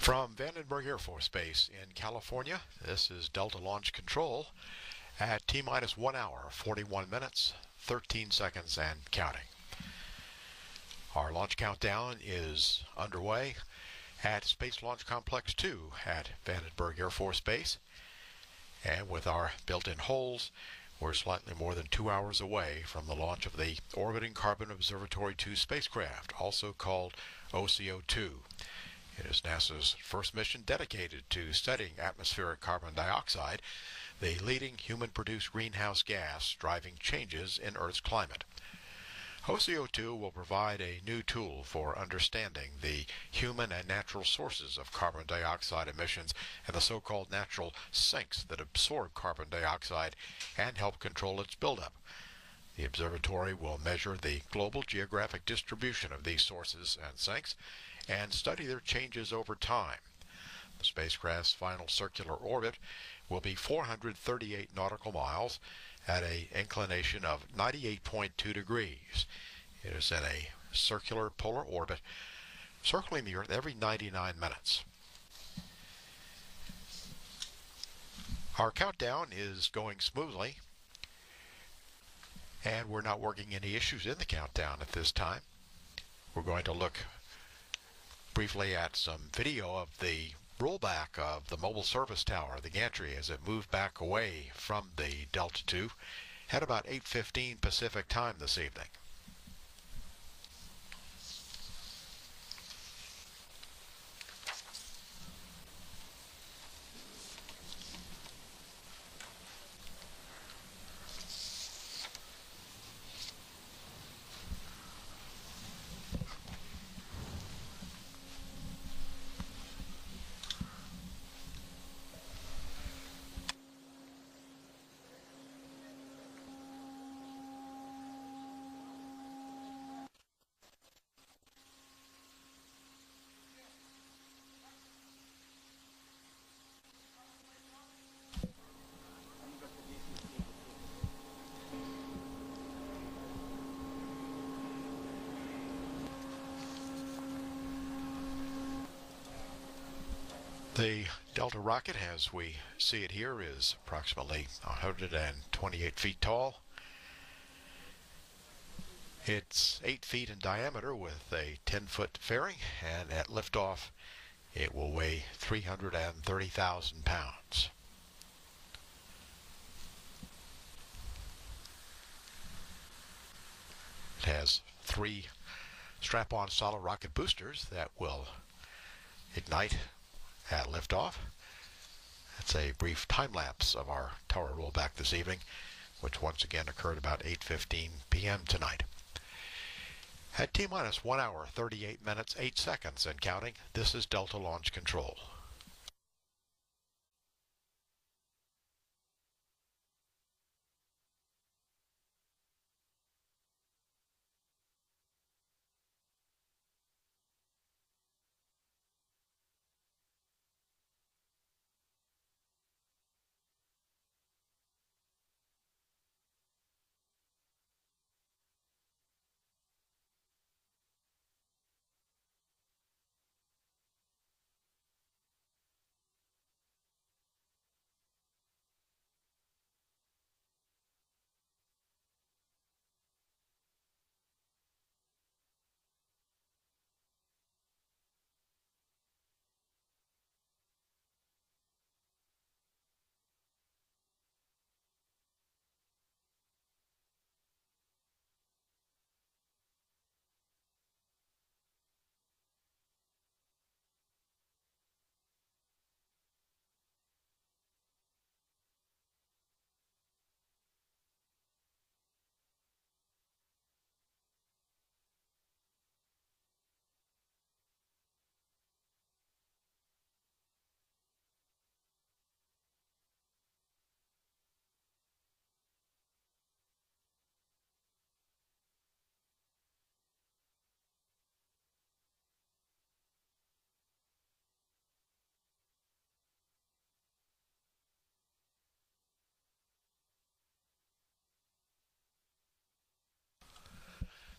From Vandenberg Air Force Base in California, this is Delta Launch Control at T-minus 1 hour, 41 minutes, 13 seconds and counting. Our launch countdown is underway at Space Launch Complex 2 at Vandenberg Air Force Base. And with our built-in holes, we're slightly more than 2 hours away from the launch of the Orbiting Carbon Observatory 2 spacecraft, also called OCO-2. It is NASA's first mission dedicated to studying atmospheric carbon dioxide, the leading human-produced greenhouse gas driving changes in Earth's climate. OCO-2 will provide a new tool for understanding the human and natural sources of carbon dioxide emissions and the so-called natural sinks that absorb carbon dioxide and help control its buildup. The observatory will measure the global geographic distribution of these sources and sinks and study their changes over time. The spacecraft's final circular orbit will be 438 nautical miles at an inclination of 98.2 degrees. It is in a circular polar orbit, circling the Earth every 99 minutes. Our countdown is going smoothly, and we're not working any issues in the countdown at this time. We're going to look briefly at some video of the rollback of the mobile service tower, the gantry, as it moved back away from the Delta II at about 8:15 Pacific time this evening. The Delta rocket, as we see it here, is approximately 128 feet tall. It's 8 feet in diameter with a 10-foot fairing, and at liftoff it will weigh 330,000 pounds. It has 3 strap-on solid rocket boosters that will ignite at liftoff. That's a brief time-lapse of our tower rollback this evening, which once again occurred about 8:15 p.m. tonight. At T-minus 1 hour, 38 minutes, 8 seconds and counting, this is Delta Launch Control.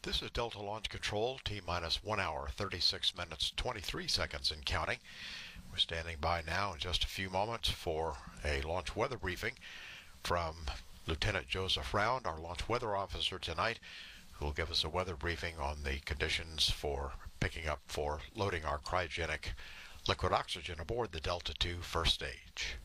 This is Delta Launch Control, T-minus 1 hour, 36 minutes, 23 seconds and counting. We're standing by now in just a few moments for a launch weather briefing from Lieutenant Joseph Round, our launch weather officer tonight, who will give us a weather briefing on the conditions for loading our cryogenic liquid oxygen aboard the Delta II first stage.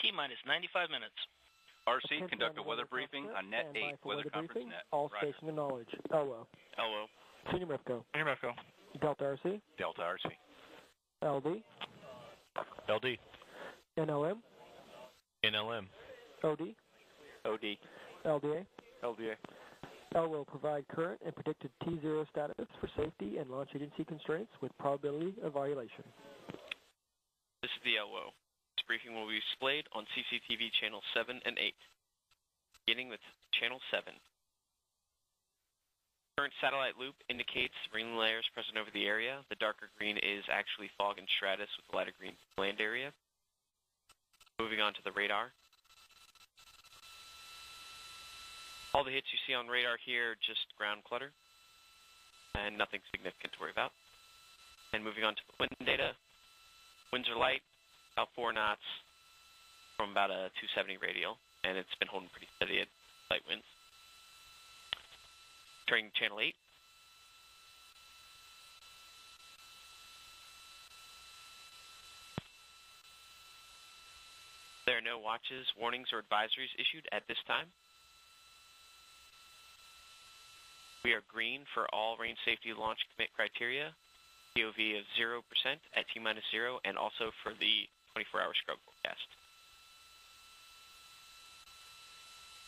T-minus 95 minutes. RC, conduct a weather briefing on Net 8, Weather Conference Net. All Roger. station acknowledge. LO. LO. Senior MEFCO. Senior MEFCO. Delta RC. Delta RC. LD. LD. NLM. NLM. OD. OD. LDA. LDA. L will provide current and predicted T0 status for safety and launch agency constraints with probability of violation. This is the LO. This briefing will be displayed on CCTV channel 7 and 8. Beginning with channel 7. Current satellite loop indicates rain layers present over the area. The darker green is actually fog and stratus with the lighter green land area. Moving on to the radar. All the hits you see on radar here are just ground clutter and nothing significant to worry about. And moving on to the wind data. Winds are light, about 4 knots from about a 270 radial, and it's been holding pretty steady at light winds. Turning to channel 8. There are no watches, warnings, or advisories issued at this time. We are green for all range safety launch commit criteria, POV of 0% at T-minus 0, and also for the 24-hour scrub forecast.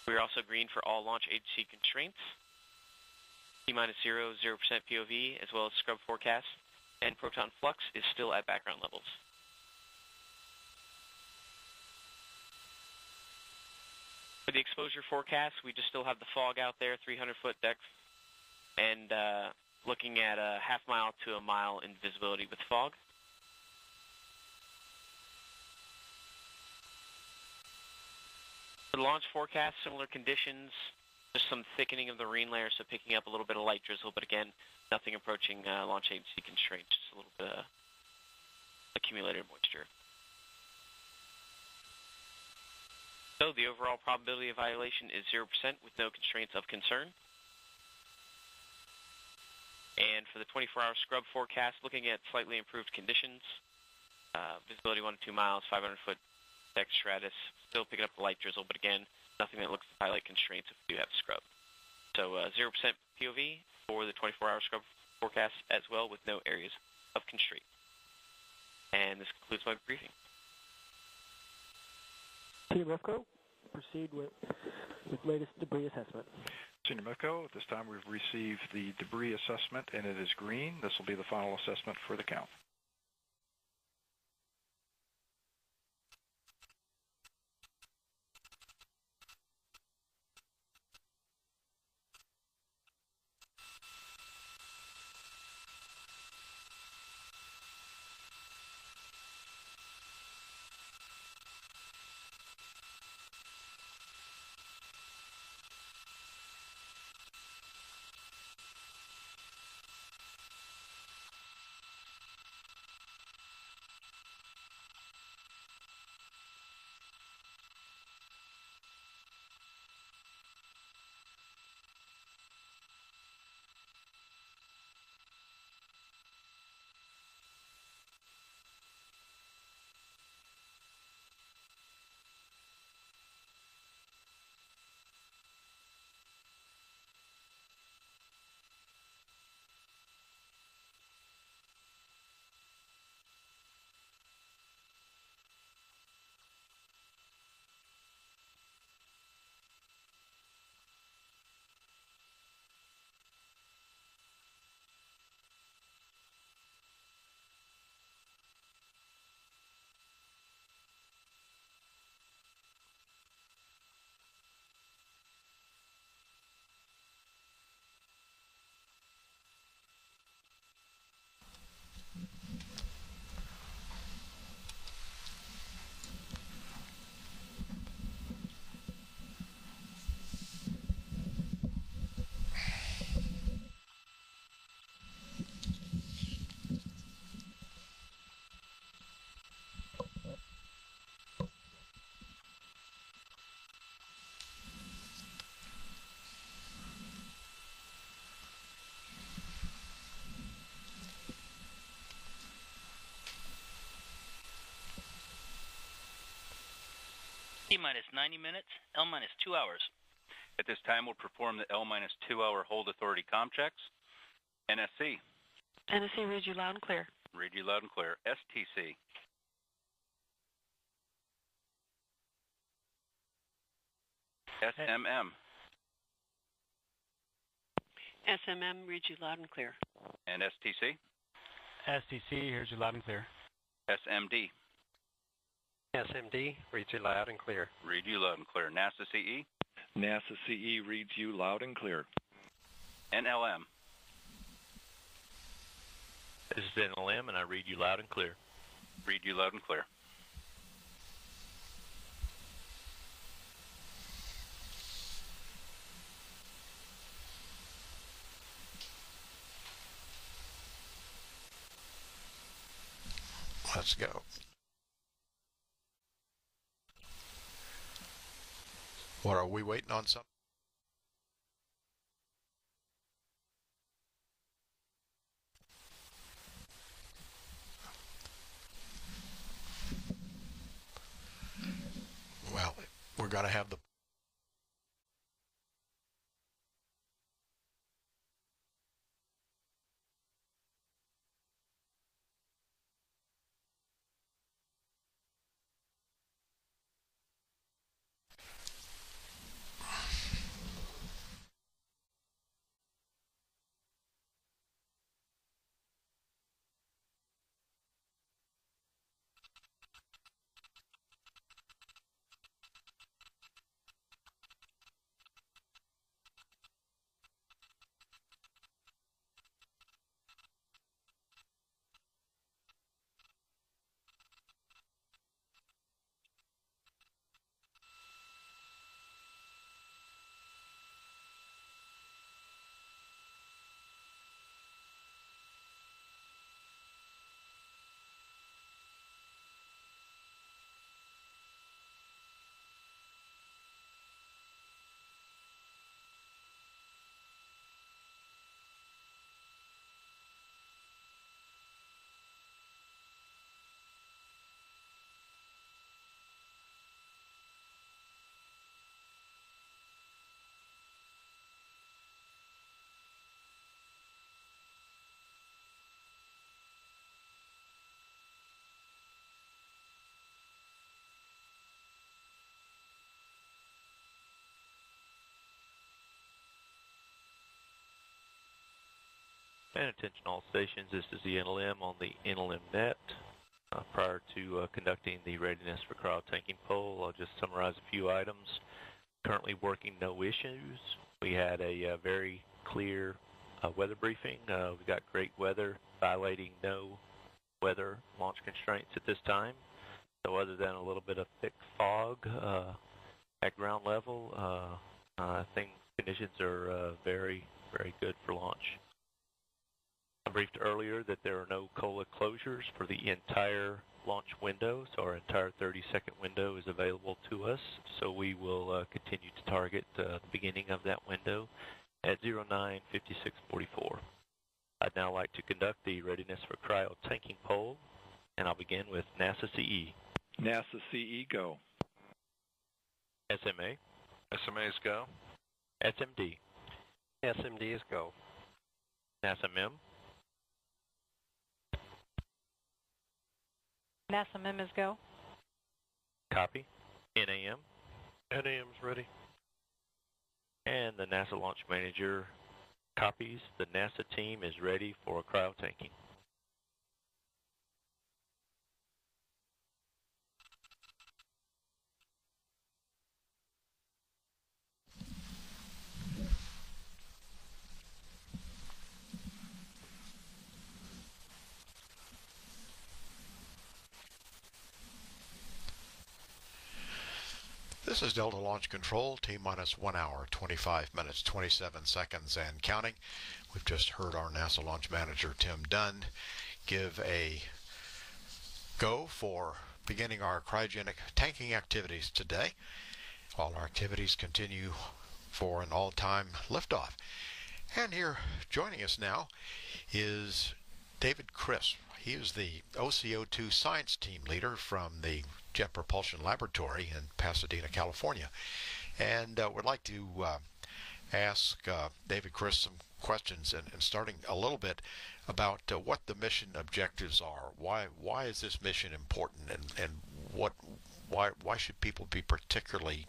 We are also green for all launch agency constraints, T-minus 0, 0% POV, as well as scrub forecast, and proton flux is still at background levels. For the exposure forecast, we just still have the fog out there, 300-foot depth, and looking at a half mile to a mile in visibility with fog. For the launch forecast, similar conditions, just some thickening of the rain layer, so picking up a little bit of light drizzle, but again, nothing approaching launch agency constraints, just a little bit of accumulated moisture. So the overall probability of violation is 0% with no constraints of concern. And for the 24-hour scrub forecast, looking at slightly improved conditions, visibility 1 to 2 miles, 500-foot deck stratus, still picking up the light drizzle, but again, nothing that looks to highlight constraints if we do have scrub. So 0% POV for the 24-hour scrub forecast as well, with no areas of constraint. And this concludes my briefing. Team MEFCO, proceed with latest debris assessment. Senior MEFCO, at this time we've received the debris assessment and it is green. This will be the final assessment for the count. T-minus 90 minutes, L-minus 2 hours. At this time, we'll perform the L-minus 2-hour hold authority comm checks. NSC. NSC reads you loud and clear. Read you loud and clear. STC. SMM. SMM reads you loud and clear. And STC. STC hears you loud and clear. SMD. SMD reads you loud and clear. Read you loud and clear. NASA CE. NASA CE reads you loud and clear. NLM. This is NLM, and I read you loud and clear. Read you loud and clear. Let's go. What, are we waiting on something? Well, we're going to have the And attention all stations, this is the NLM on the NLM net. Prior to conducting the readiness for cryo tanking poll, I'll just summarize a few items. Currently working, no issues. We had a very clear weather briefing. We got great weather, violating no weather launch constraints at this time. So other than a little bit of thick fog at ground level, I think conditions are very, very good for launch. I briefed earlier that there are no COLA closures for the entire launch window, so our entire 30-second window is available to us. So we will continue to target the beginning of that window at 09:56:44. I'd now like to conduct the readiness for cryo tanking poll, and I'll begin with NASA CE. NASA CE, go. SMA. SMA's go. SMD. SMD is go. NASA MEM. NASA MEM is go. Copy. NAM. NAM's ready. And the NASA launch manager copies. The NASA team is ready for cryo tanking. This is Delta Launch Control, T-minus 1 hour, 25 minutes, 27 seconds, and counting. We've just heard our NASA launch manager, Tim Dunn, give a go for beginning our cryogenic tanking activities today. All our activities continue for an all-time liftoff. And here, joining us now, is David Crisp. He is the OCO-2 science team leader from the Jet Propulsion Laboratory in Pasadena, California. And we'd like to ask David Crisp some questions, and starting a little bit about what the mission objectives are. Why is this mission important, and why should people be particularly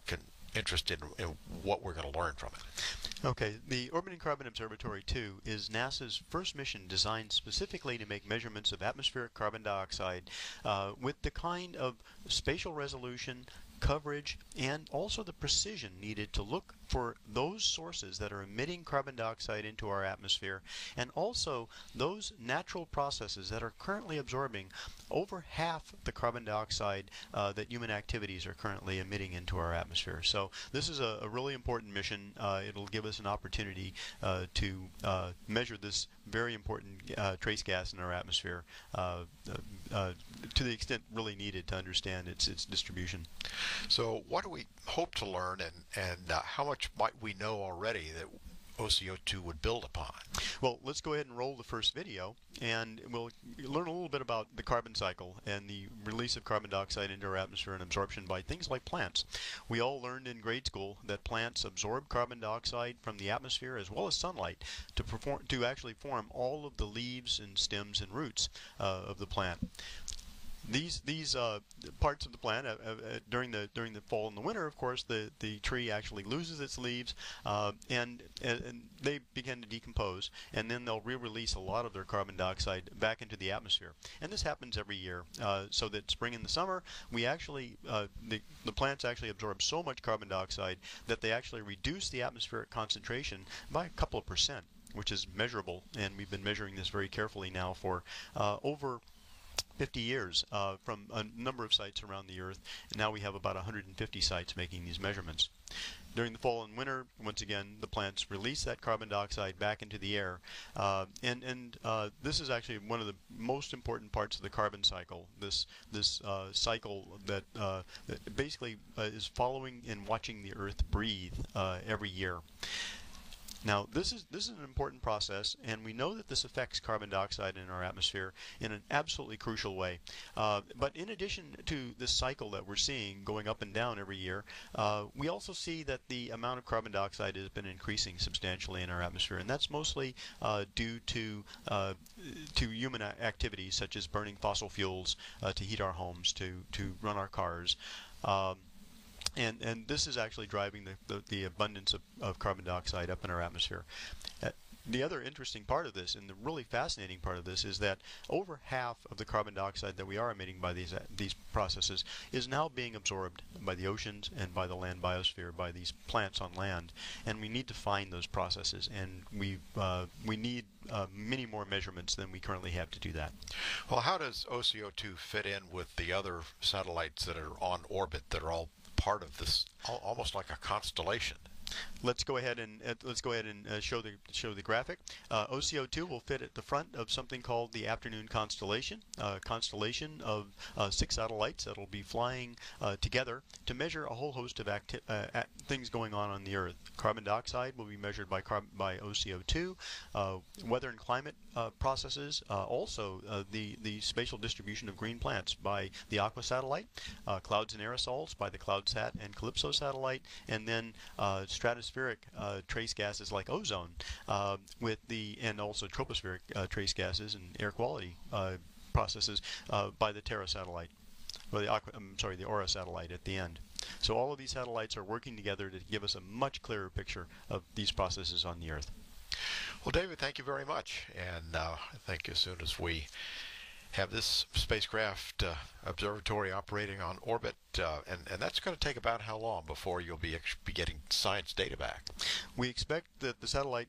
interested in what we're going to learn from it? Okay, the Orbiting Carbon Observatory 2 is NASA's first mission designed specifically to make measurements of atmospheric carbon dioxide with the kind of spatial resolution, coverage, and also the precision needed to look for those sources that are emitting carbon dioxide into our atmosphere, and also those natural processes that are currently absorbing over half the carbon dioxide that human activities are currently emitting into our atmosphere. So this is a really important mission. It'll give us an opportunity to measure this very important trace gas in our atmosphere to the extent really needed to understand its distribution. So what do we hope to learn, and how much might we know already that OCO-2 would build upon? Well, let's go ahead and roll the first video, and we'll learn a little bit about the carbon cycle and the release of carbon dioxide into our atmosphere and absorption by things like plants. We all learned in grade school that plants absorb carbon dioxide from the atmosphere as well as sunlight to actually form all of the leaves and stems and roots of the plant. These parts of the plant during the fall and the winter, of course, the tree actually loses its leaves and they begin to decompose, and then they'll re-release a lot of their carbon dioxide back into the atmosphere. And this happens every year, so that spring and the summer we actually the plants actually absorb so much carbon dioxide that they actually reduce the atmospheric concentration by a couple of %, which is measurable, and we've been measuring this very carefully now for over 50 years from a number of sites around the Earth. And now we have about 150 sites making these measurements. During the fall and winter, once again, the plants release that carbon dioxide back into the air. And this is actually one of the most important parts of the carbon cycle, this cycle that basically is following and watching the Earth breathe every year. Now, this is an important process, and we know that this affects carbon dioxide in our atmosphere in an absolutely crucial way. But in addition to this cycle that we're seeing going up and down every year, we also see that the amount of carbon dioxide has been increasing substantially in our atmosphere, and that's mostly due to human activities such as burning fossil fuels to heat our homes, to run our cars. And this is actually driving the abundance of carbon dioxide up in our atmosphere. The other interesting part of this, and the really fascinating part of this, is that over half of the carbon dioxide that we are emitting by these processes is now being absorbed by the oceans and by the land biosphere, by these plants on land. And we need to find those processes, and we need many more measurements than we currently have to do that. Well, how does OCO-2 fit in with the other satellites that are on orbit that are all part of this, almost like a constellation? Let's go ahead and show the graphic. OCO-2 will fit at the front of something called the Afternoon Constellation, a constellation of 6 satellites that will be flying together to measure a whole host of things going on the Earth. Carbon dioxide will be measured by OCO-2, weather and climate processes, also the spatial distribution of green plants by the Aqua satellite, clouds and aerosols by the CloudSat and Calypso satellite, and then stratospheric trace gases like ozone and also tropospheric trace gases and air quality processes by the Terra satellite, or the Aura satellite at the end. So all of these satellites are working together to give us a much clearer picture of these processes on the Earth. Well, David, thank you very much. And I think as soon as we have this spacecraft observatory operating on orbit, and that's going to take about how long before you'll be getting science data back? We expect that the satellite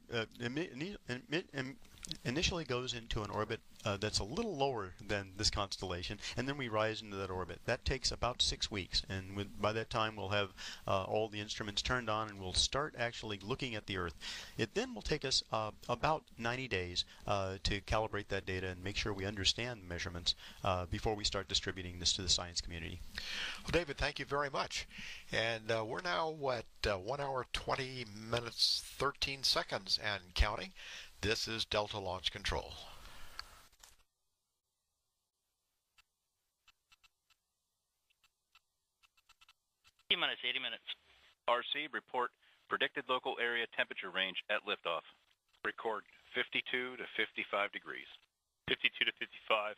initially goes into an orbit that's a little lower than this constellation, and then we rise into that orbit. That takes about 6 weeks, and by that time we'll have all the instruments turned on, and we'll start actually looking at the Earth. It then will take us about 90 days to calibrate that data and make sure we understand the measurements before we start distributing this to the science community. Well, David, thank you very much. And we're now at 1 hour 20 minutes 13 seconds and counting. This is Delta Launch Control. T-minus 80 minutes. RC, report predicted local area temperature range at liftoff. Record 52 to 55 degrees. 52 to 55.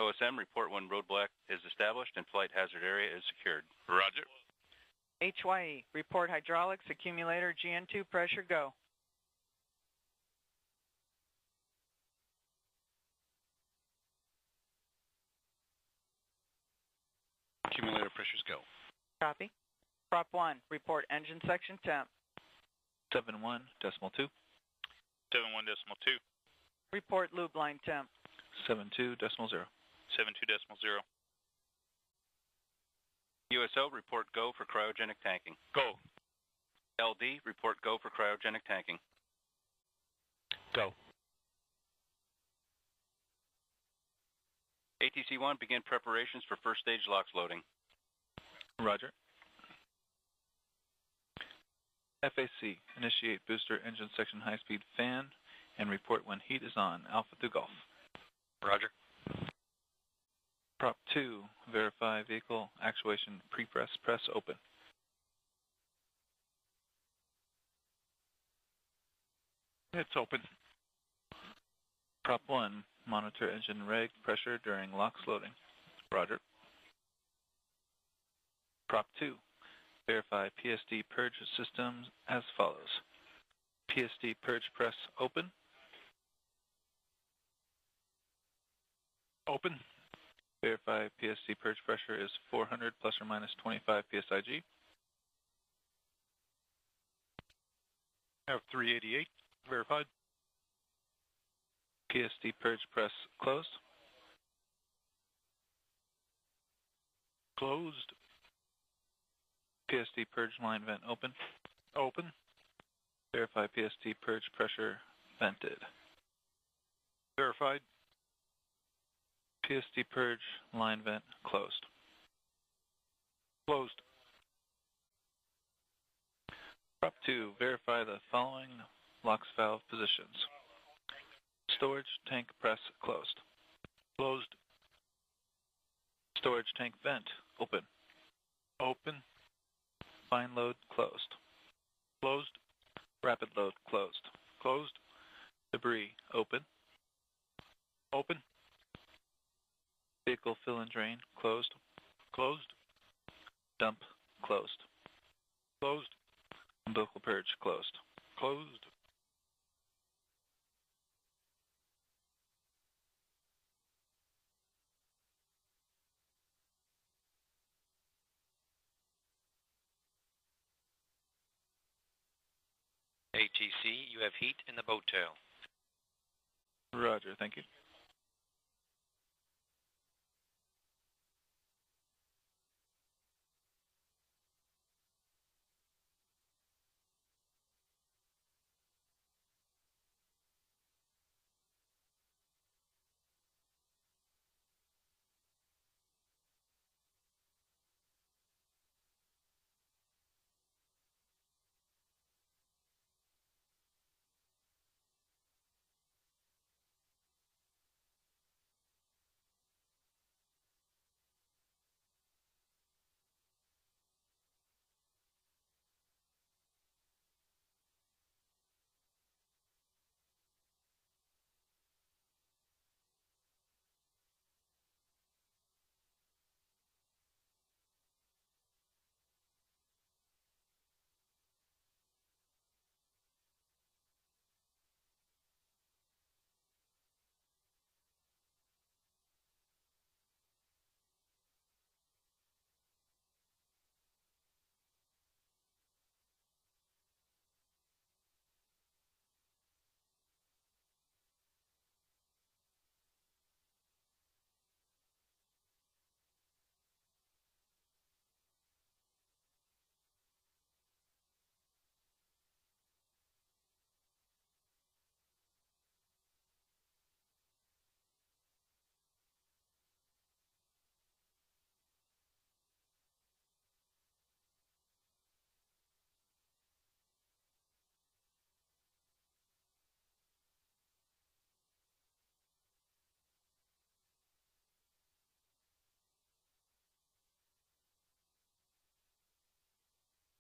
OSM, report when roadblock is established and flight hazard area is secured. Roger. HYE, report hydraulics, accumulator, GN2 pressure, go. Accumulator pressures go. Copy. Prop 1, report engine section temp. 71.2. 71.2. Report lube line temp. 72.0. 72.0. USO, report go for cryogenic tanking. Go. LD, report go for cryogenic tanking. Go. ATC-1, begin preparations for first stage LOX loading. Roger. FAC, initiate booster engine section high-speed fan and report when heat is on, Alpha through Golf. Roger. Prop 2, verify vehicle actuation pre-press, press open. It's open. Prop 1, monitor engine reg pressure during LOX loading. Roger. Prop 2, verify PSD purge systems as follows. PSD purge press open. Open. Verify PSD purge pressure is 400 plus or minus 25 psig. Have 388 verified. PSD purge press closed. Closed. PSD purge line vent open. Open. Verify PSD purge pressure vented. Verified. PSD purge line vent closed. Closed. Prop 2, verify the following LOX valve positions. Storage tank press closed. Closed. Storage tank vent open. Open. Fine load closed. Closed. Rapid load closed. Closed. Debris open. Open. Vehicle fill and drain closed. Closed. Dump closed. Closed. Umbilical purge closed. Closed. ATC, you have heat in the boat tail. Roger, thank you.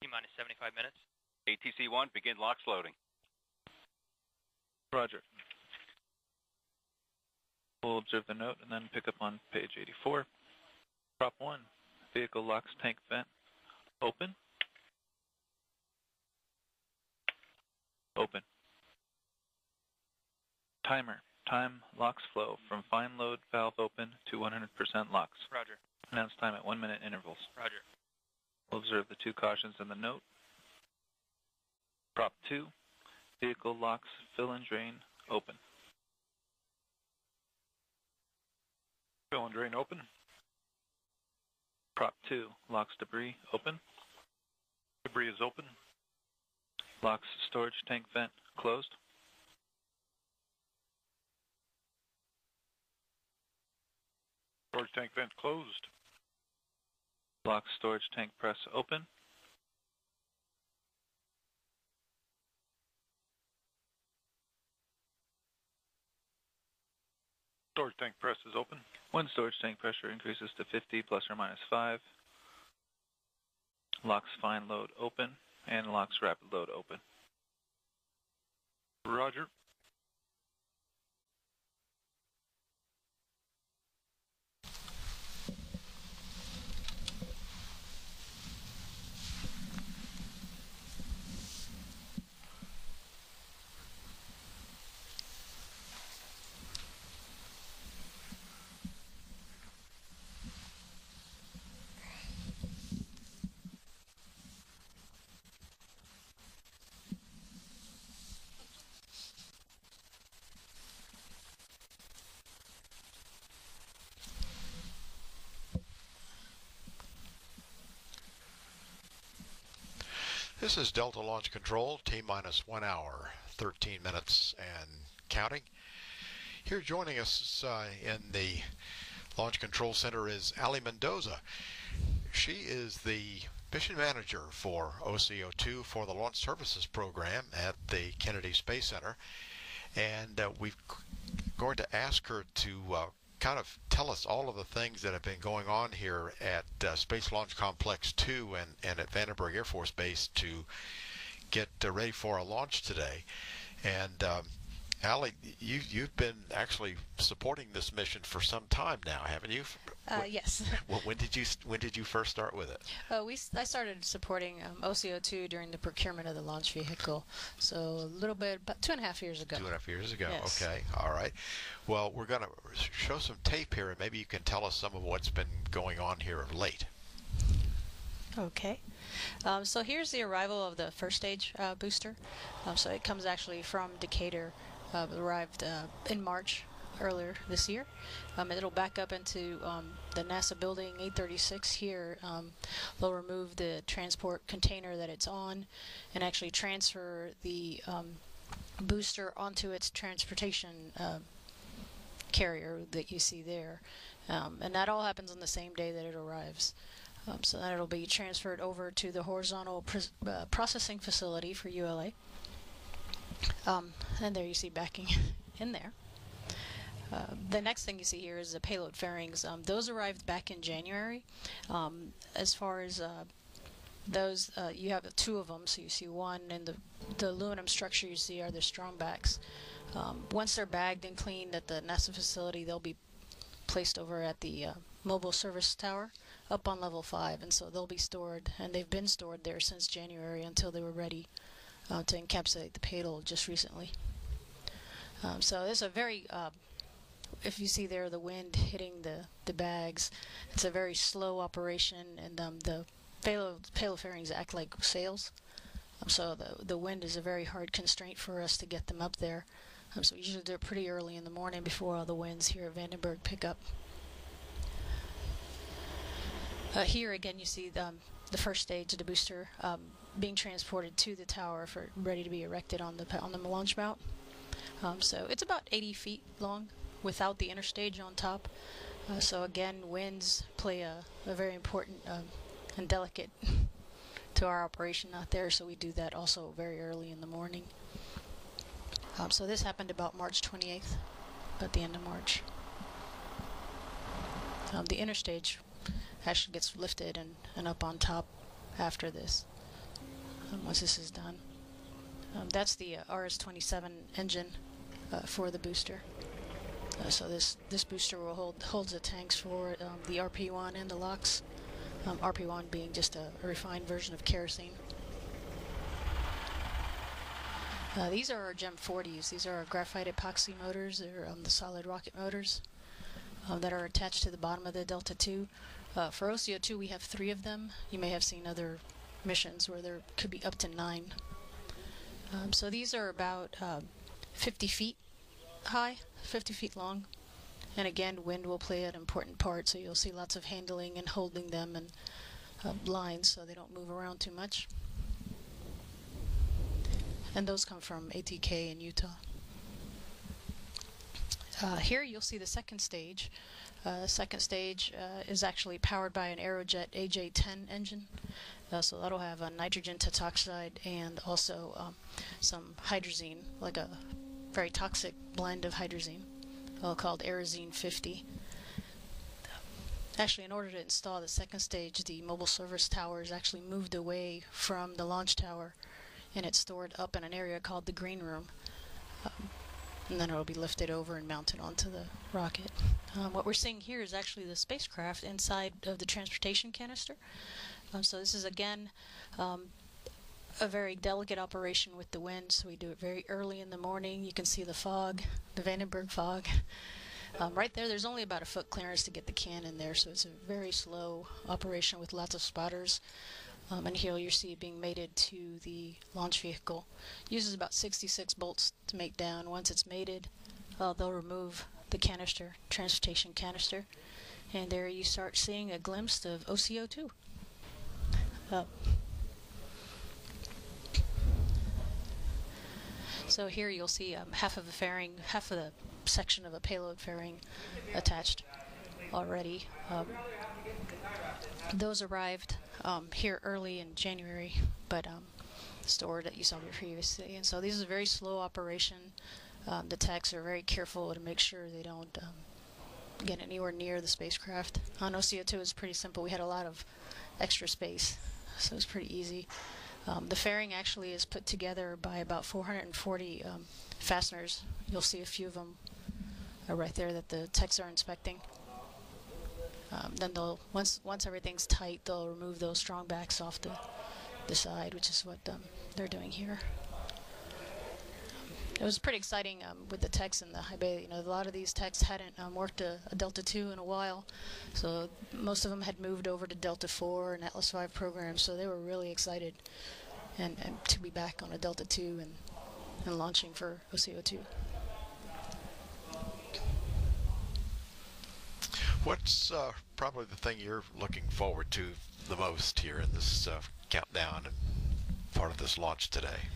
T-minus 75 minutes. ATC-1, begin LOX loading. Roger. We'll observe the note and then pick up on page 84. Prop 1, vehicle LOX tank vent open. Open. Timer, time LOX flow from fine load valve open to 100% LOX. Roger. Announce time at 1 minute intervals. Roger. We'll observe the 2 cautions in the note. Prop 2, vehicle LOX fill and drain open. Fill and drain open. Prop 2, LOX debris open. Debris is open. LOX storage tank vent closed. Storage tank vent closed. LOX storage tank press open. Storage tank press is open. When storage tank pressure increases to 50 plus or minus 5, LOX fine load open and LOX rapid load open. Roger. This is Delta Launch Control, T-minus 1 hour, 13 minutes and counting. Here joining us in the Launch Control Center is Ali Mendoza. She is the mission manager for OCO-2 for the Launch Services Program at the Kennedy Space Center. And we're going to ask her to kind of tell us all of the things that have been going on here at Space Launch Complex 2 and at Vandenberg Air Force Base to get ready for a launch today. And Ali, you've been actually supporting this mission for some time now, haven't you? Yes. Well, when did you first start with it? I started supporting OCO-2 during the procurement of the launch vehicle, so a little bit, about 2.5 years ago. 2.5 years ago. Yes. Okay. All right. Well, we're going to show some tape here, and maybe you can tell us some of what's been going on here of late. Okay. So here's the arrival of the first stage booster. So it comes actually from Decatur. Arrived in March earlier this year. It'll back up into the NASA building 836 here. They'll remove the transport container that it's on and actually transfer the booster onto its transportation carrier that you see there. And that all happens on the same day that it arrives. So then it'll be transferred over to the horizontal processing facility for ULA. And there you see backing in there. The next thing you see here is the payload fairings. Those arrived back in January. As far as those, you have 2 of them, so you see one, and the aluminum structure you see are the strong backs. Once they're bagged and cleaned at the NASA facility, they'll be placed over at the mobile service tower up on level 5, and so they'll be stored, and they've been stored there since January until they were ready to encapsulate the payload just recently. So it's a very, if you see there the wind hitting the bags, it's a very slow operation, and the payload fairings act like sails. So the wind is a very hard constraint for us to get them up there. So we usually do it pretty early in the morning before all the winds here at Vandenberg pick up. Here again you see the first stage of the booster being transported to the tower for ready to be erected on the launch mount. So it's about 80 feet long without the interstage on top. So again, winds play a very important and delicate to our operation out there, so we do that also very early in the morning. So this happened about March 28th, about the end of March. The interstage actually gets lifted and up on top after this. once this is done. That's the RS-27 engine for the booster. So this booster will holds the tanks for the RP1 and the LOX. RP1 being just a refined version of kerosene. These are our Gem 40s. These are our graphite epoxy motors. They're the solid rocket motors that are attached to the bottom of the Delta II. For OCO-2, we have 3 of them. You may have seen other missions where there could be up to 9. So these are about 50 feet high, 50 feet long. And again, wind will play an important part, so you'll see lots of handling and holding them and lines so they don't move around too much. And those come from ATK in Utah. Here you'll see the second stage. The second stage is actually powered by an Aerojet AJ-10 engine. So that'll have a nitrogen tetroxide and also some hydrazine, like a very toxic blend of hydrazine, called Aerozine 50. Actually, in order to install the second stage, the mobile service tower is actually moved away from the launch tower, and it's stored up in an area called the green room. And then it'll be lifted over and mounted onto the rocket. What we're seeing here is actually the spacecraft inside of the transportation canister. So this is, again, a very delicate operation with the wind, so we do it very early in the morning. You can see the fog, the Vandenberg fog. Right there's only about a foot clearance to get the can in there, so it's a very slow operation with lots of spotters. And here you see it being mated to the launch vehicle. Uses about 66 bolts to mate down. Once it's mated, they'll remove the canister, transportation canister, and there you start seeing a glimpse of OCO-2. So here you'll see half of the fairing, half of the section of a payload fairing attached already. Those arrived here early in January, but stored that you saw previously. And so this is a very slow operation. The techs are very careful to make sure they don't get anywhere near the spacecraft. On OCO-2 it's pretty simple. We had a lot of extra space, so it's pretty easy. The fairing actually is put together by about 440 fasteners. You'll see a few of them right there that the techs are inspecting. Then they'll once everything's tight, they'll remove those strong backs off the side, which is what they're doing here. It was pretty exciting with the techs in the high bay. You know, a lot of these techs hadn't worked a Delta II in a while, so most of them had moved over to Delta IV and Atlas V programs, so they were really excited and to be back on a Delta II and launching for OCO-2. What's probably the thing you're looking forward to the most here in this countdown and part of this launch today?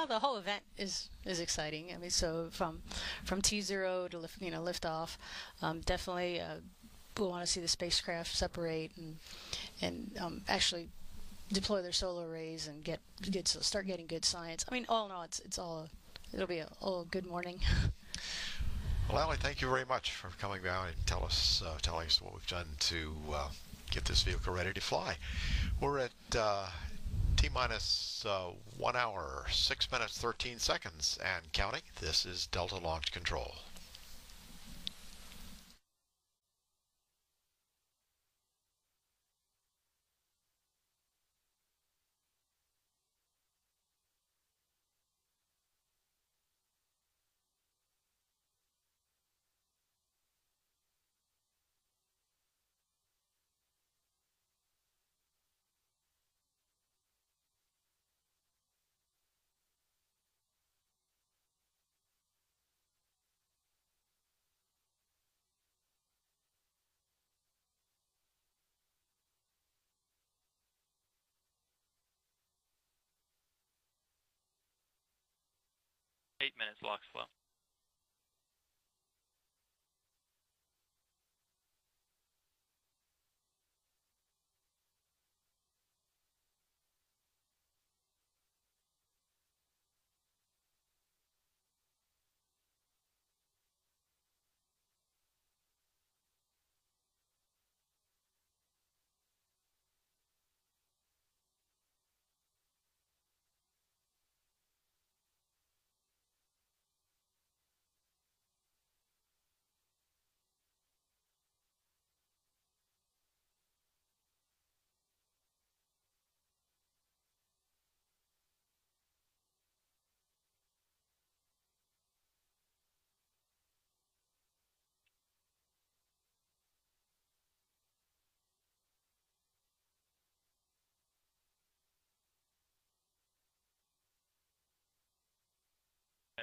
The whole event is exciting. I mean, so from T0 to lift off, definitely we'll want to see the spacecraft separate and actually deploy their solar arrays and start getting good science. I mean, all in all, it'll be a good morning. Well, Allie, thank you very much for coming down and telling us what we've done to get this vehicle ready to fly. We're at T-minus 1 hour, 6 minutes, 13 seconds, and counting. This is Delta Launch Control. Eight minutes, LOX flow.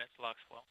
minutes, LOX flow.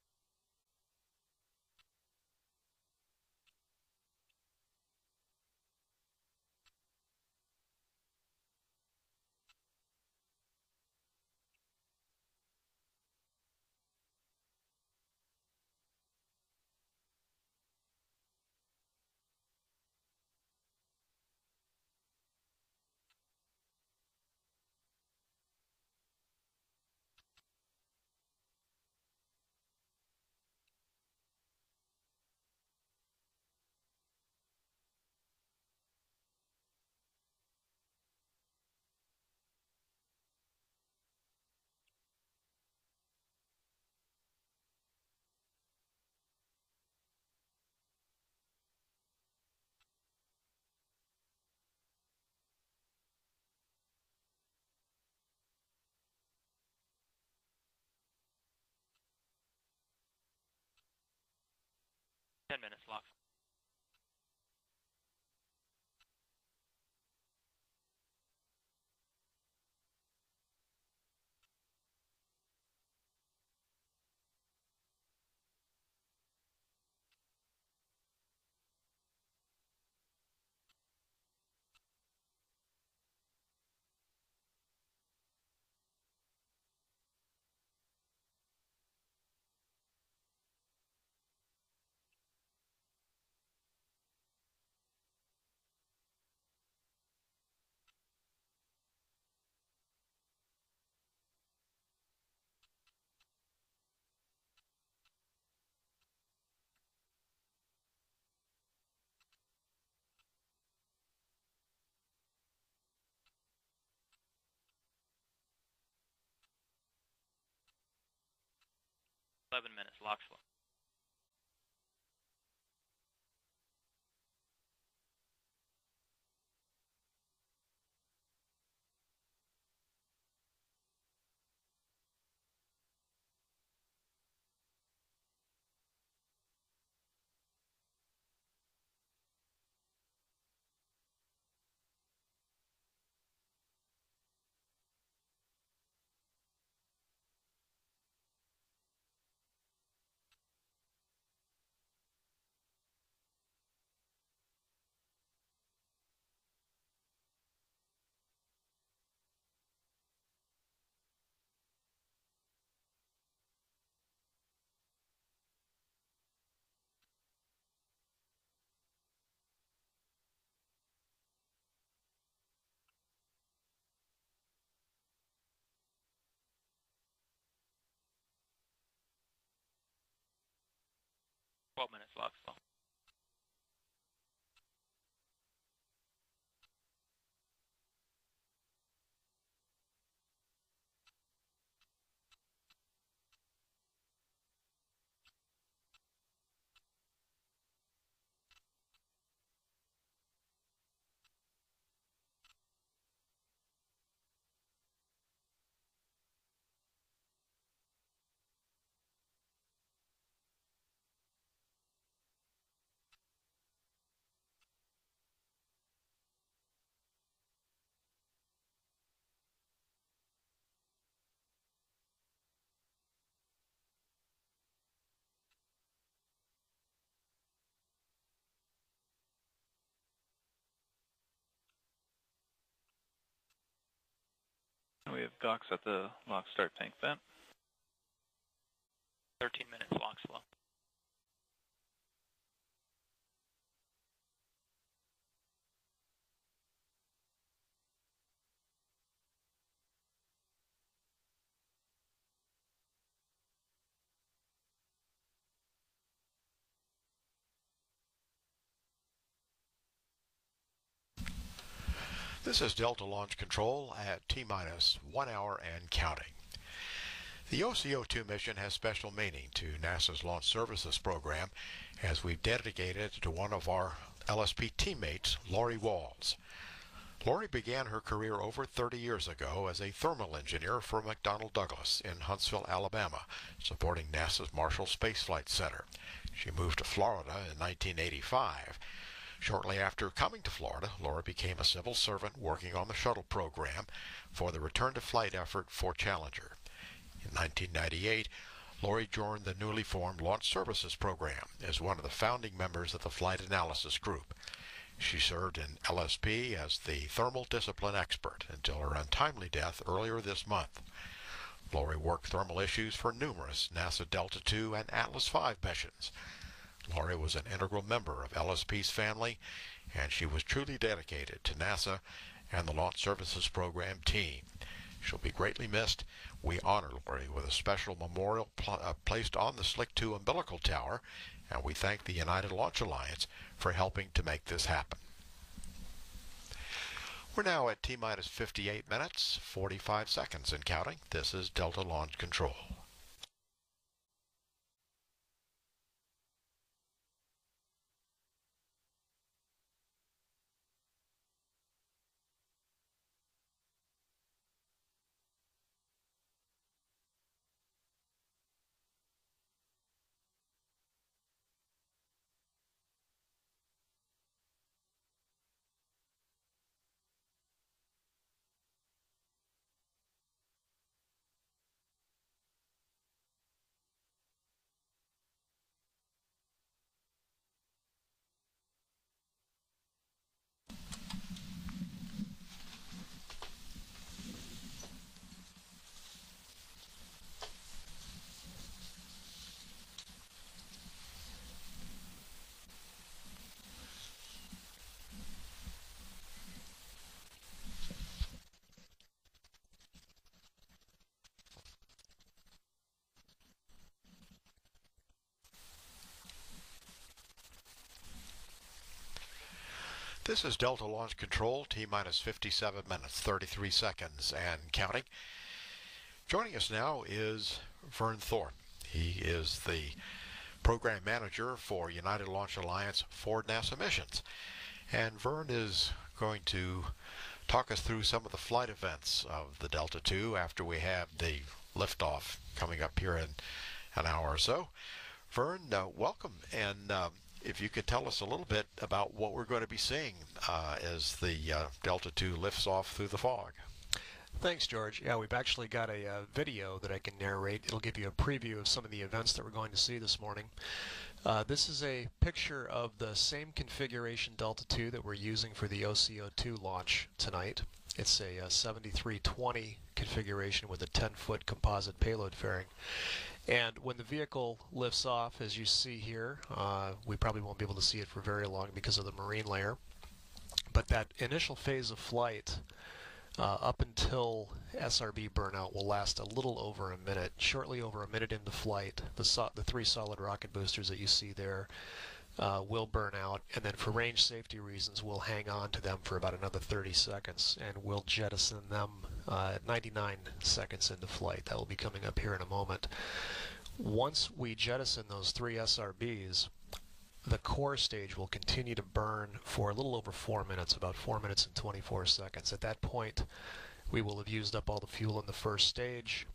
Minutes, LOX. Minutes, LOX flow. Minutes, LOX flow. We have Gox at the LOX start tank vent. 13 minutes, LOX flow. This is Delta Launch Control at T-minus 1 hour and counting. The OCO-2 mission has special meaning to NASA's Launch Services Program, as we've dedicated it to one of our LSP teammates, Lori Walls. Lori began her career over 30 years ago as a thermal engineer for McDonnell Douglas in Huntsville, Alabama, supporting NASA's Marshall Space Flight Center. She moved to Florida in 1985. Shortly after coming to Florida, Laura became a civil servant working on the shuttle program for the return-to-flight effort for Challenger. In 1998, Lori joined the newly formed Launch Services Program as one of the founding members of the Flight Analysis Group. She served in LSP as the thermal discipline expert until her untimely death earlier this month. Lori worked thermal issues for numerous NASA Delta II and Atlas V missions. Lori was an integral member of LSP's family, and she was truly dedicated to NASA and the Launch Services Program team. She'll be greatly missed. We honor Lori with a special memorial placed on the Slick 2 umbilical tower, and we thank the United Launch Alliance for helping to make this happen. We're now at T-minus 58 minutes, 45 seconds and counting. This is Delta Launch Control. This is Delta Launch Control, T-minus 57 minutes, 33 seconds and counting. Joining us now is Vern Thorpe. He is the Program Manager for United Launch Alliance Forward NASA Missions. And Vern is going to talk us through some of the flight events of the Delta II after we have the liftoff coming up here in an hour or so. Vern, welcome, and if you could tell us a little bit about what we're going to be seeing as the Delta II lifts off through the fog. Thanks, George. Yeah, we've actually got a video that I can narrate. It'll give you a preview of some of the events that we're going to see this morning. This is a picture of the same configuration Delta II that we're using for the OCO-2 launch tonight. It's a 7320 configuration with a 10-foot composite payload fairing. And when the vehicle lifts off, as you see here, we probably won't be able to see it for very long because of the marine layer. But that initial phase of flight, up until SRB burnout, will last a little over a minute. Shortly over a minute into flight, the three solid rocket boosters that you see there will burn out, and then for range safety reasons, we'll hang on to them for about another 30 seconds, and we'll jettison them at 99 seconds into flight. That will be coming up here in a moment. Once we jettison those three SRBs, the core stage will continue to burn for a little over 4 minutes, about 4 minutes and 24 seconds. At that point, we will have used up all the fuel in the first stage.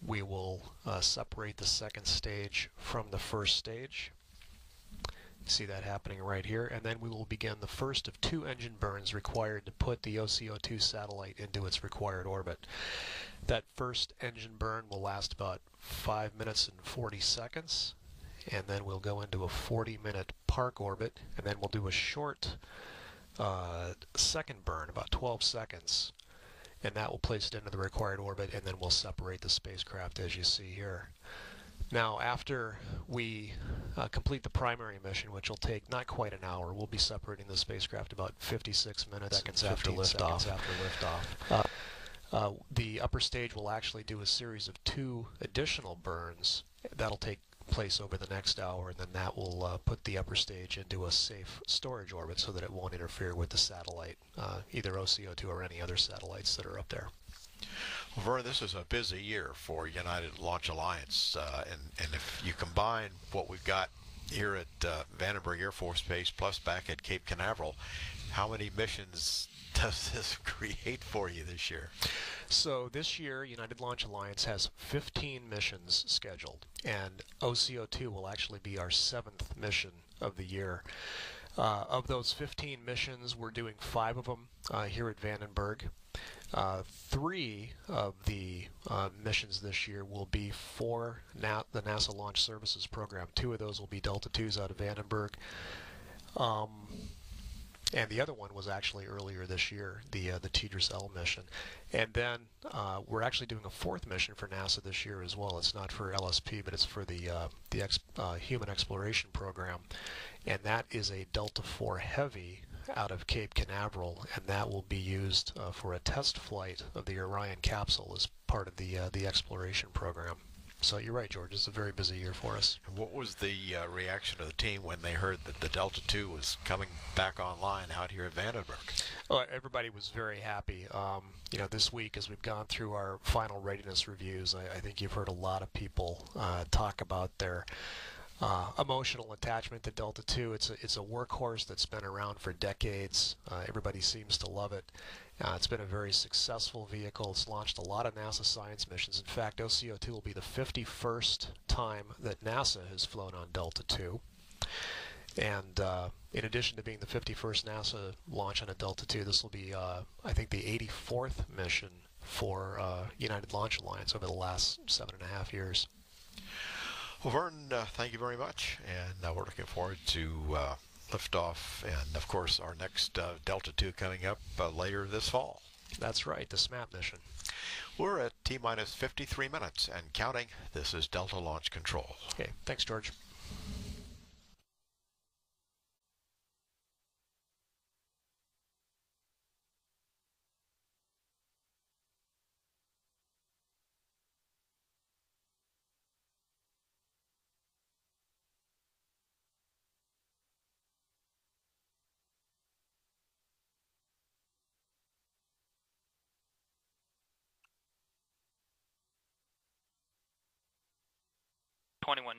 We will separate the second stage from the first stage. You see that happening right here, and then we will begin the first of 2 engine burns required to put the OCO-2 satellite into its required orbit. That first engine burn will last about 5 minutes and 40 seconds, and then we'll go into a 40-minute park orbit, and then we'll do a short second burn, about 12 seconds, and that will place it into the required orbit, and then we'll separate the spacecraft as you see here. Now, after we complete the primary mission, which will take not quite an hour, we'll be separating the spacecraft about 56 minutes after liftoff. The upper stage will actually do a series of 2 additional burns. That'll take place over the next hour, and then that will put the upper stage into a safe storage orbit so that it won't interfere with the satellite, either OCO-2 or any other satellites that are up there. Well, Vern, this is a busy year for United Launch Alliance, and if you combine what we've got here at Vandenberg Air Force Base plus back at Cape Canaveral, how many missions does this create for you this year? So this year, United Launch Alliance has 15 missions scheduled, and OCO-2 will actually be our 7th mission of the year. Of those 15 missions, we're doing 5 of them here at Vandenberg. 3 of the missions this year will be for the NASA Launch Services Program. 2 of those will be Delta IIs out of Vandenberg. And the other one was actually earlier this year, the TDRS-L mission. And then we're actually doing a 4th mission for NASA this year as well. It's not for LSP, but it's for the Human Exploration Program. And that is a Delta IV Heavy out of Cape Canaveral, and that will be used for a test flight of the Orion capsule as part of the exploration program. So you're right, George. It's a very busy year for us. What was the reaction of the team when they heard that the Delta II was coming back online out here at Vandenberg? Well, everybody was very happy. You know, this week as we've gone through our final readiness reviews, I think you've heard a lot of people talk about their emotional attachment to Delta II. It's a workhorse that's been around for decades. Everybody seems to love it. It's been a very successful vehicle. It's launched a lot of NASA science missions. In fact, OCO-2 will be the 51st time that NASA has flown on Delta II. And in addition to being the 51st NASA launch on a Delta II, this will be, I think, the 84th mission for United Launch Alliance over the last 7.5 years. Well, Vern, thank you very much, and we're looking forward to liftoff, and of course our next Delta II coming up later this fall. That's right, the SMAP mission. We're at T-minus 53 minutes and counting. This is Delta Launch Control. Okay, thanks, George.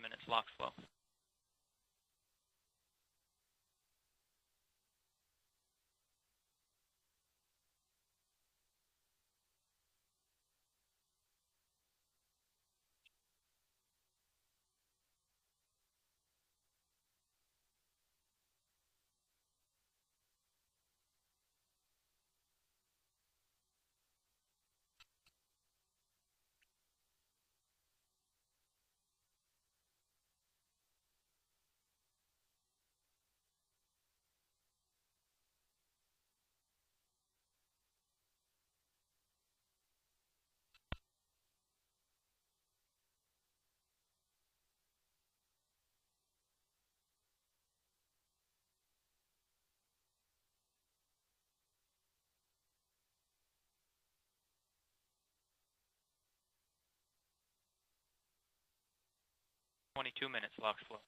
Minutes LOX flow. Minutes LOX flow.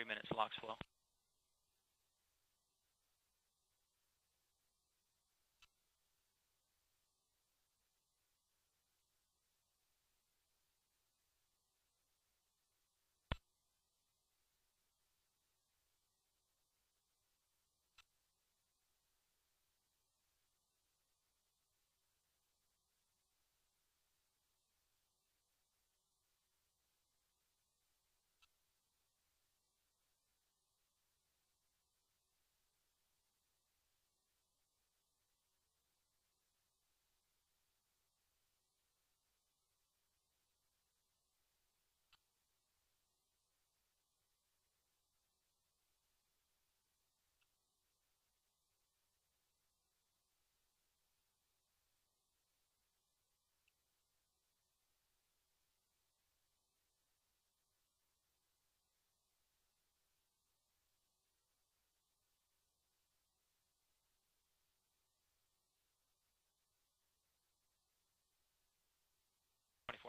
Minutes LOX flow.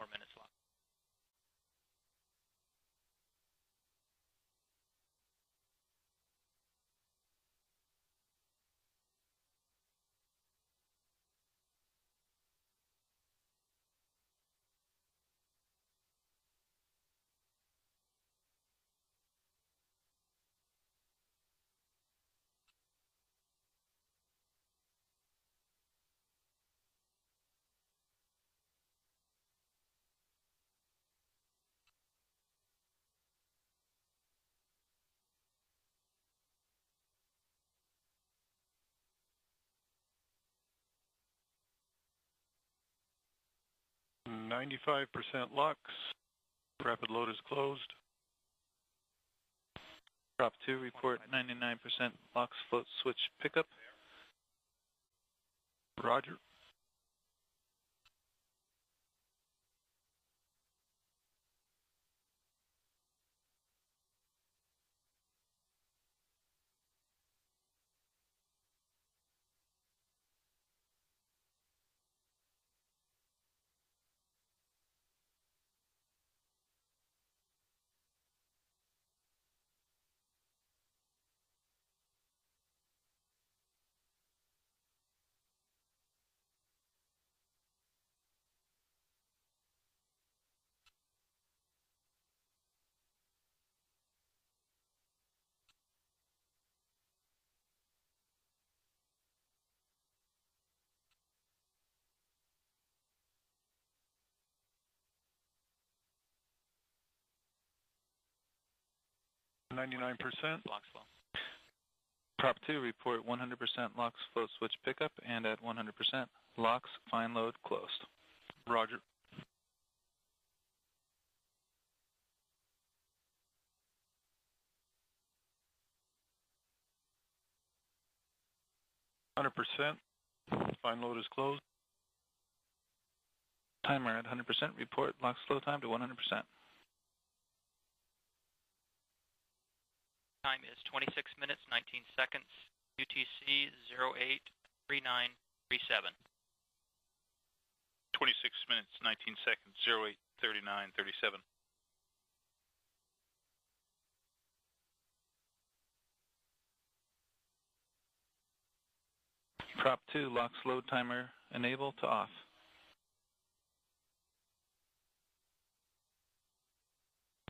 more minutes lock. .95% lux. Rapid load is closed. Prop 2, report 99% LOX float switch pickup. Roger. .99%. LOX flow. Prop 2, report 100% LOX float switch pickup, and at 100% LOX fine load closed. Roger. .100%. Fine load is closed. Timer at 100%, report LOX flow time to 100%. Time is 26 minutes, 19 seconds. UTC 083937. 26 minutes, 19 seconds, 083937. Prop 2, LOX load timer enable to off.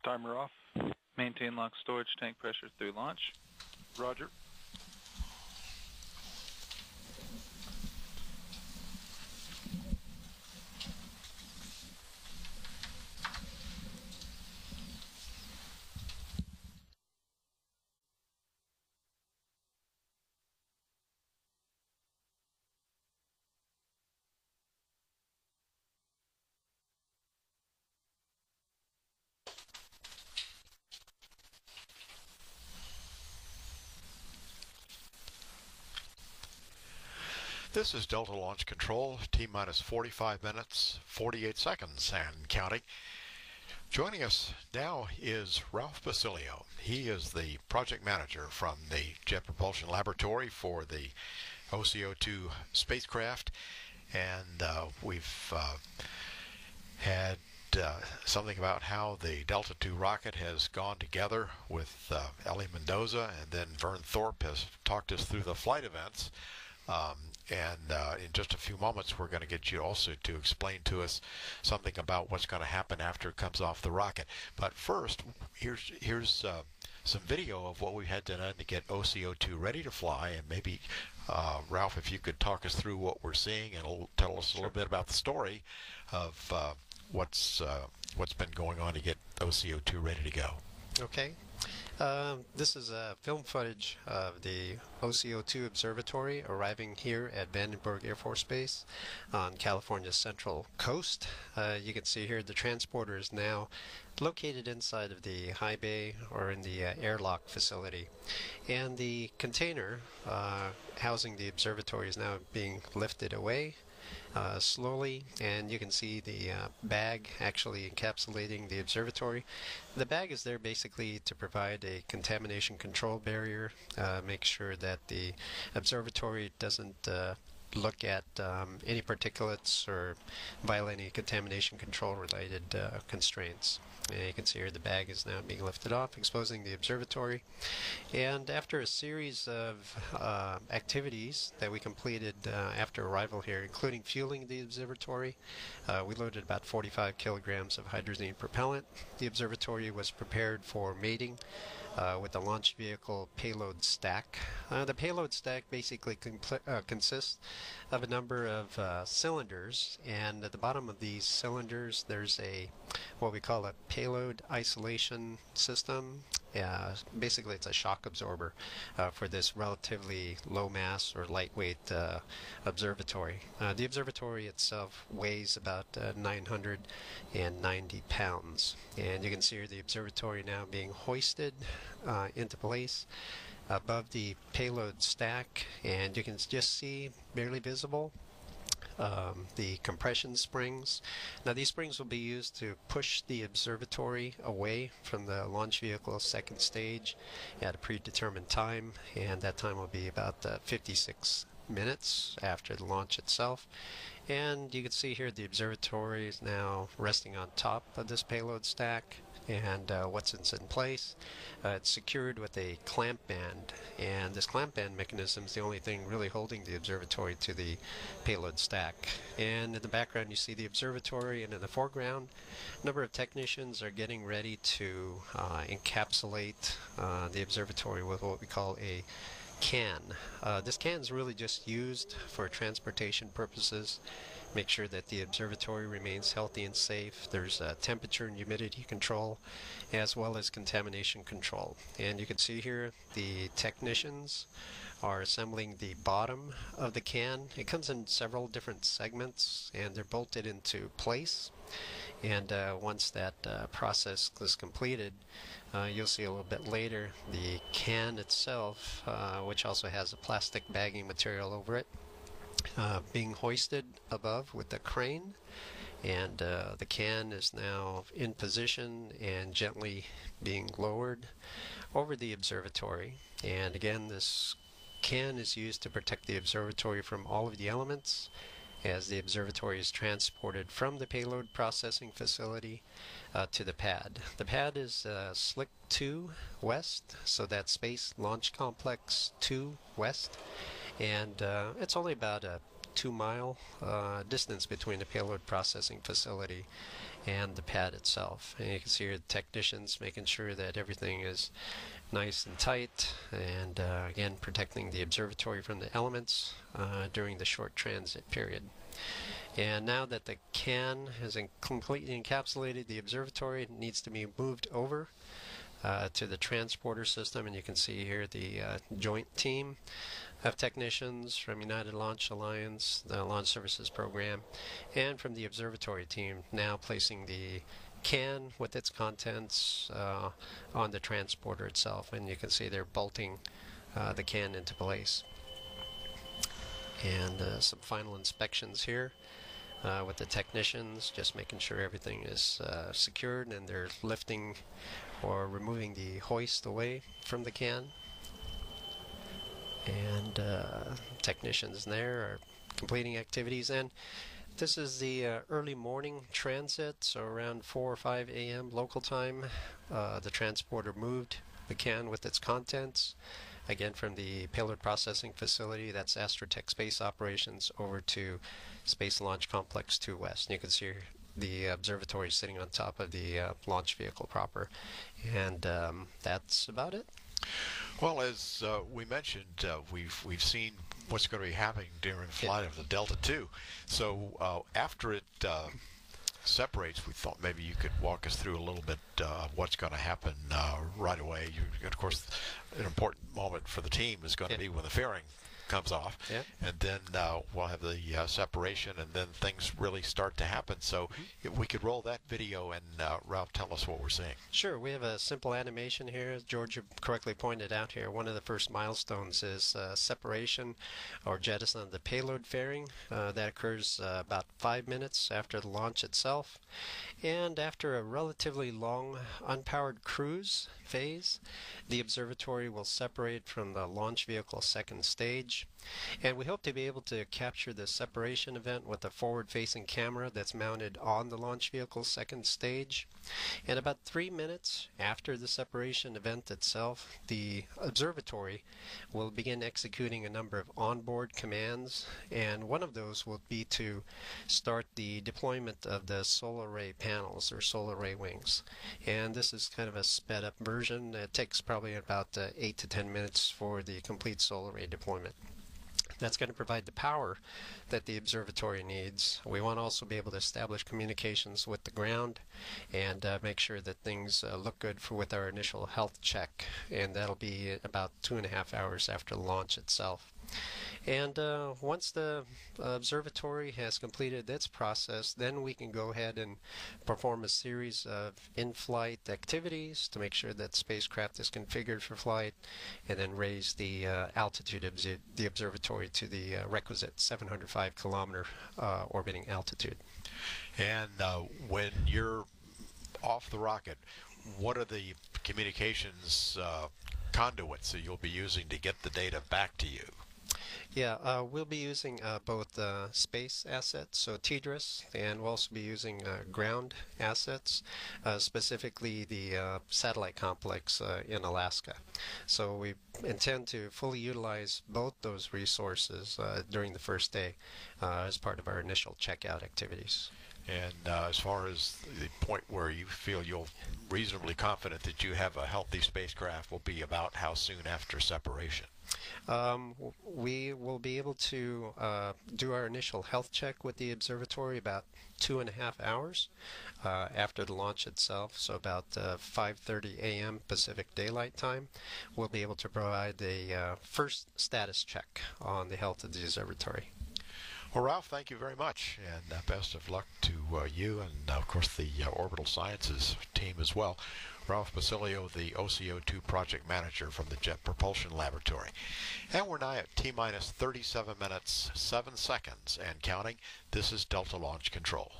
Timer off. Maintain LOX storage tank pressure through launch. Roger. This is Delta Launch Control, T-minus 45 minutes, 48 seconds and counting. Joining us now is Ralph Basilio. He is the project manager from the Jet Propulsion Laboratory for the OCO-2 spacecraft, and we've had something about how the Delta II rocket has gone together with Ellie Mendoza, and then Vern Thorpe has talked us through the flight events. In just a few moments, we're going to get you also to explain to us something about what's going to happen after it comes off the rocket. But first, here's some video of what we had done to get OCO-2 ready to fly, and maybe Ralph, if you could talk us through what we're seeing and tell us a little bit about the story of what's been going on to get OCO-2 ready to go. Okay. This is film footage of the OCO-2 observatory arriving here at Vandenberg Air Force Base on California's central coast. You can see here the transporter is now located inside of the high bay or in the airlock facility. And the container housing the observatory is now being lifted away slowly, and you can see the bag actually encapsulating the observatory. The bag is there basically to provide a contamination control barrier, make sure that the observatory doesn't look at any particulates or violate any contamination control related constraints. And you can see here the bag is now being lifted off, exposing the observatory. And after a series of activities that we completed after arrival here, including fueling the observatory, we loaded about 45 kilograms of hydrazine propellant. The observatory was prepared for mating with the launch vehicle payload stack. The payload stack basically consists of a number of cylinders, and at the bottom of these cylinders there's what we call a payload isolation system. Basically it's a shock absorber for this relatively low mass or lightweight observatory. The observatory itself weighs about 990 pounds, and you can see here the observatory now being hoisted into place above the payload stack, and you can just see, barely visible, the compression springs. Now these springs will be used to push the observatory away from the launch vehicle's second stage at a predetermined time, and that time will be about 56 minutes after the launch itself. And you can see here the observatory is now resting on top of this payload stack, and once it's in place, it's secured with a clamp band, and this clamp band mechanism is the only thing really holding the observatory to the payload stack. And in the background you see the observatory, and in the foreground a number of technicians are getting ready to encapsulate the observatory with what we call a can. This can is really just used for transportation purposes. Make sure that the observatory remains healthy and safe. There's temperature and humidity control, as well as contamination control. And you can see here the technicians are assembling the bottom of the can. It comes in several different segments, and they're bolted into place. And once that process is completed, you'll see a little bit later the can itself, which also has a plastic bagging material over it, being hoisted above with the crane, and the can is now in position and gently being lowered over the observatory. And again, this can is used to protect the observatory from all of the elements as the observatory is transported from the payload processing facility to the pad. The pad is Slick 2 West, so that's Space Launch Complex 2 West, and it's only about a 2-mile distance between the payload processing facility and the pad itself. And you can see here the technicians making sure that everything is nice and tight, and again protecting the observatory from the elements during the short transit period. And now that the can has completely encapsulated the observatory, it needs to be moved over to the transporter system, and you can see here the joint team of technicians from United Launch Alliance, the Launch Services Program, and from the observatory team now placing the can with its contents on the transporter itself, and you can see they're bolting the can into place. And some final inspections here with the technicians, just making sure everything is secured, and they're lifting or removing the hoist away from the can. And technicians there are completing activities, and this is the early morning transit, so around 4 or 5 a.m. local time. The transporter moved the can with its contents, again from the payload processing facility, that's Astrotech Space Operations, over to Space Launch Complex 2 West. And you can see the observatory sitting on top of the launch vehicle proper. And that's about it. Well, as we mentioned, we've seen what's going to be happening during flight of the Delta II. So after it separates, we thought maybe you could walk us through a little bit what's going to happen right away. Of course, an important moment for the team is going to be when the fairing comes off, and then we'll have the separation, and then things really start to happen. So if we could roll that video, and Ralph, tell us what we're seeing. Sure. We have a simple animation here. As George correctly pointed out here, one of the first milestones is separation or jettison of the payload fairing. That occurs about 5 minutes after the launch itself. And after a relatively long unpowered cruise phase, the observatory will separate from the launch vehicle second stage. deluge. And we hope to be able to capture the separation event with a forward-facing camera that's mounted on the launch vehicle's second stage. And about 3 minutes after the separation event itself, the observatory will begin executing a number of onboard commands, and one of those will be to start the deployment of the solar array panels or solar array wings. And this is kind of a sped up version. It takes probably about 8 to 10 minutes for the complete solar array deployment. That's going to provide the power that the observatory needs. We want to also be able to establish communications with the ground and make sure that things look good with our initial health check, and that'll be about 2.5 hours after the launch itself. And once the observatory has completed its process, then we can go ahead and perform a series of in-flight activities to make sure that spacecraft is configured for flight, and then raise the altitude of the observatory to the requisite 705-kilometer orbiting altitude. And when you're off the rocket, what are the communications conduits that you'll be using to get the data back to you? Yeah, we'll be using both space assets, so TDRS, and we'll also be using ground assets, specifically the satellite complex in Alaska. So we intend to fully utilize both those resources during the first day as part of our initial checkout activities. And as far as the point where you feel you're reasonably confident that you have a healthy spacecraft will be about how soon after separation? We will be able to do our initial health check with the observatory about 2.5 hours after the launch itself, so about 5:30 a.m. Pacific Daylight Time. We'll be able to provide a first status check on the health of the observatory. Well, Ralph, thank you very much, and best of luck to you and, of course, the Orbital Sciences team as well. Ralph Basilio, the OCO-2 project manager from the Jet Propulsion Laboratory. And we're now at T-minus 37 minutes, 7 seconds, and counting. This is Delta Launch Control.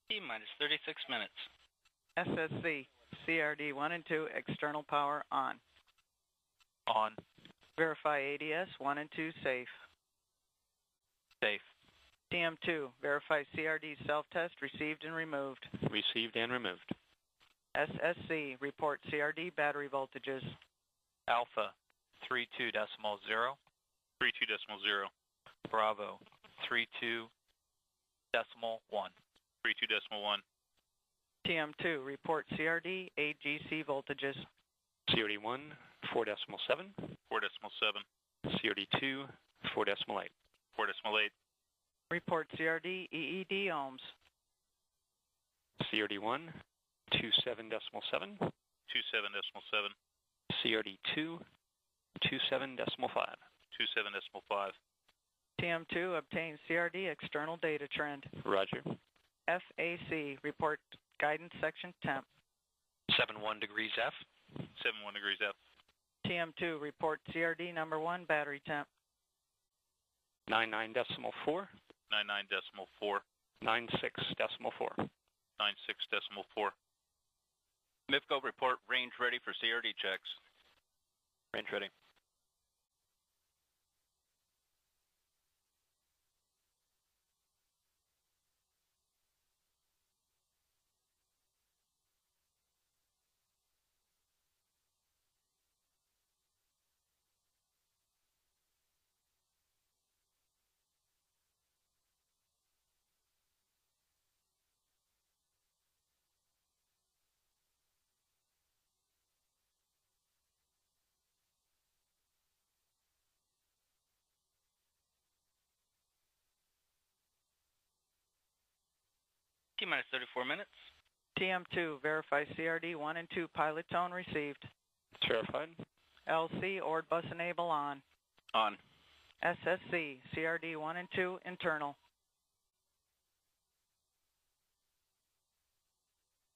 T-minus 36 minutes. SSC, CRD 1 and 2, external power on. On. Verify ADS 1 and 2 safe. Safe. TM2, verify CRD self-test received and removed. Received and removed. SSC, report CRD battery voltages. Alpha 32.0. 32.0. Bravo 32.1. 32.1. TM2, report CRD AGC voltages. CRD1 4.7. 4.7. CRD2 4.8. 4.8. Report CRD EED ohms. CRD1 27.7. 27.7. CRD2 27.5. 27.5. TM2, obtain CRD external data trend. Roger. FAC, report guidance section temp. 71 degrees F. 71 degrees F. TM2, report CRD number 1 battery temp. 99.4. 99.4. 96.4. 96.4. MIFCO report range ready for CRD checks. Range ready. T-minus 34 minutes. TM2, verify CRD 1 and 2 pilot tone received. It's verified. LC, Ord bus enable on. On. SSC, CRD 1 and 2 internal.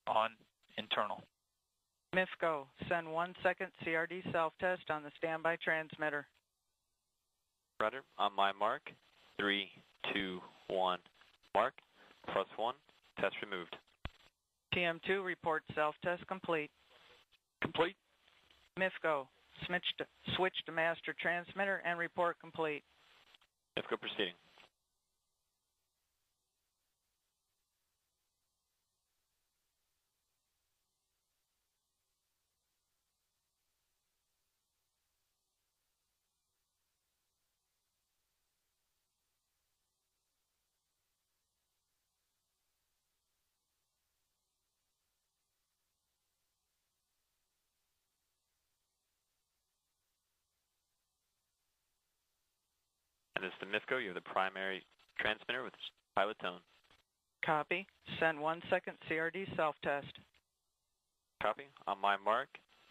On. Internal. MIFCO, send 1 second CRD self-test on the standby transmitter. Rudder, on my mark. 3, 2, 1, mark. +1, test removed. TM2, report self-test complete. Complete. MIFCO, switch to master transmitter and report complete. MIFCO proceeding. And this is the MIFCO. You have the primary transmitter with pilot tone. Copy. Send 1 second CRD self-test. Copy. On my mark.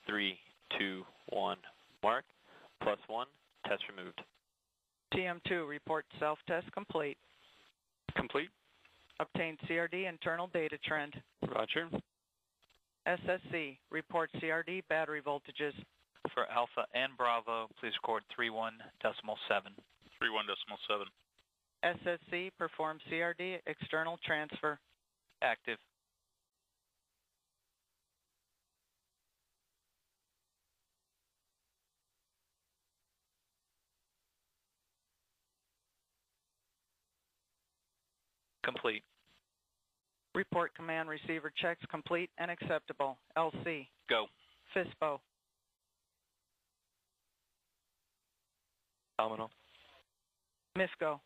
3, 2, 1, mark. +1, test removed. TM2, report self-test complete. Complete. Obtain CRD internal data trend. Roger. SSC, report CRD battery voltages. For Alpha and Bravo, please record 31.7. 31.7. SSC, perform CRD external transfer. Active. Complete. Report command receiver checks complete and acceptable. LC. Go. FISBO. Nominal. MIFCO.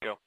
Go.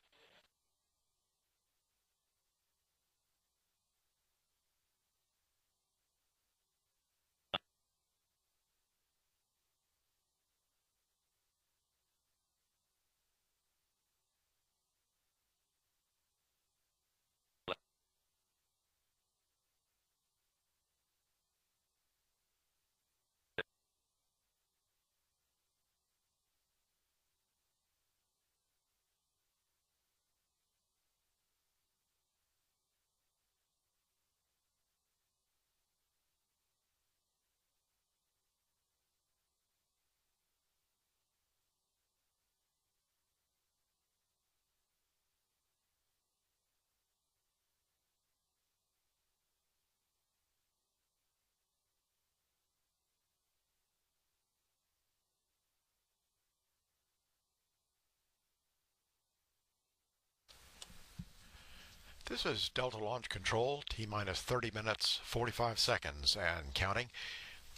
This is Delta Launch Control, T-minus 30 minutes, 45 seconds and counting.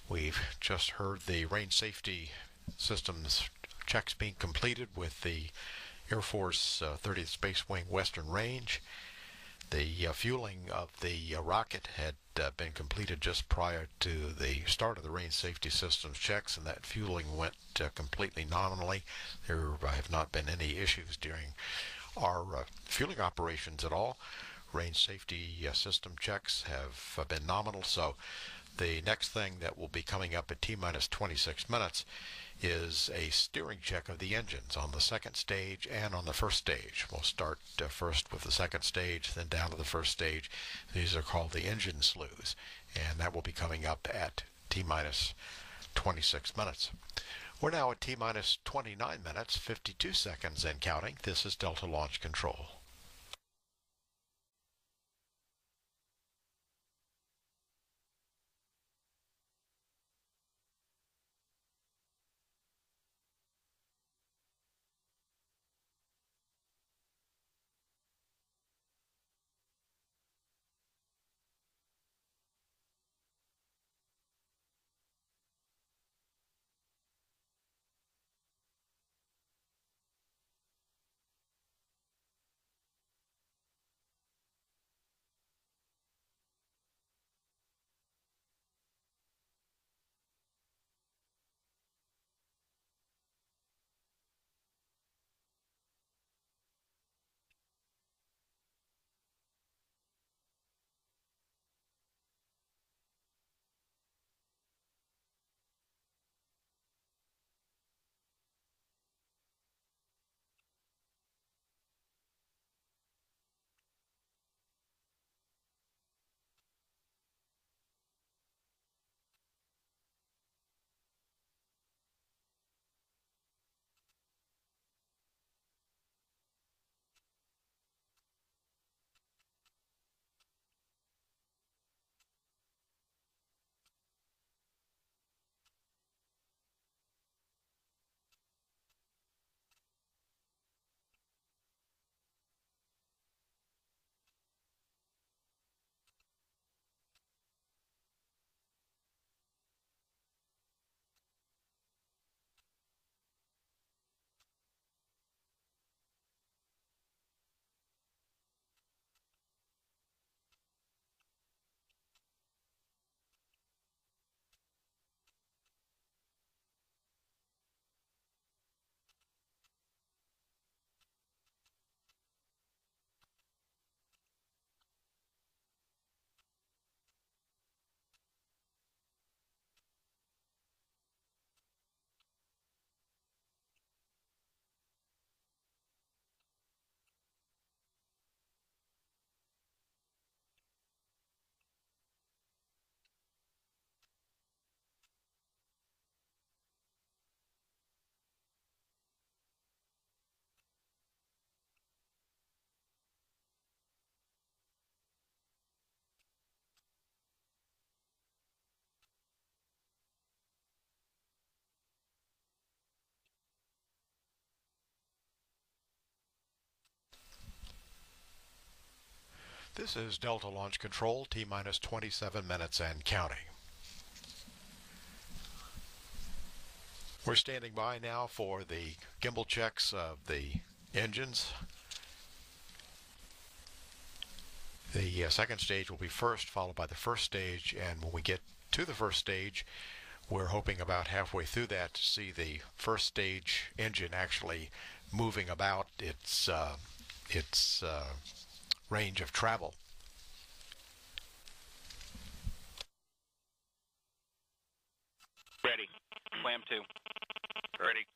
We've just heard the range safety systems checks being completed with the Air Force 30th Space Wing Western Range. The fueling of the rocket had been completed just prior to the start of the range safety systems checks, and that fueling went completely nominally. There have not been any issues during our fueling operations at all. Range safety system checks have been nominal, so the next thing that will be coming up at T-minus 26 minutes is a steering check of the engines on the second stage and on the first stage. We'll start first with the second stage, then down to the first stage. These are called the engine slews, and that will be coming up at T-minus 26 minutes. We're now at T-minus 29 minutes, 52 seconds and counting. This is Delta Launch Control. This is Delta Launch Control, T-minus 27 minutes and counting. We're standing by now for the gimbal checks of the engines. The second stage will be first, followed by the first stage, and when we get to the first stage, we're hoping about halfway through that to see the first stage engine actually moving about its range of travel. Ready. Clam 2. Ready.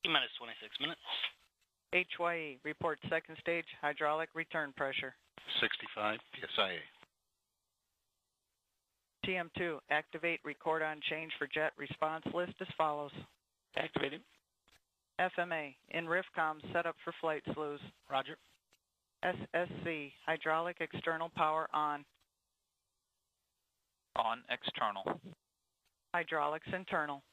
T-minus 26 minutes. HYE, report second stage hydraulic return pressure. 65 psia. TM2, activate record on change for jet response list as follows. Activated. FMA, in RIFCOM, set up for flight slews. Roger. SSC, hydraulic external power on. On external. Hydraulics internal.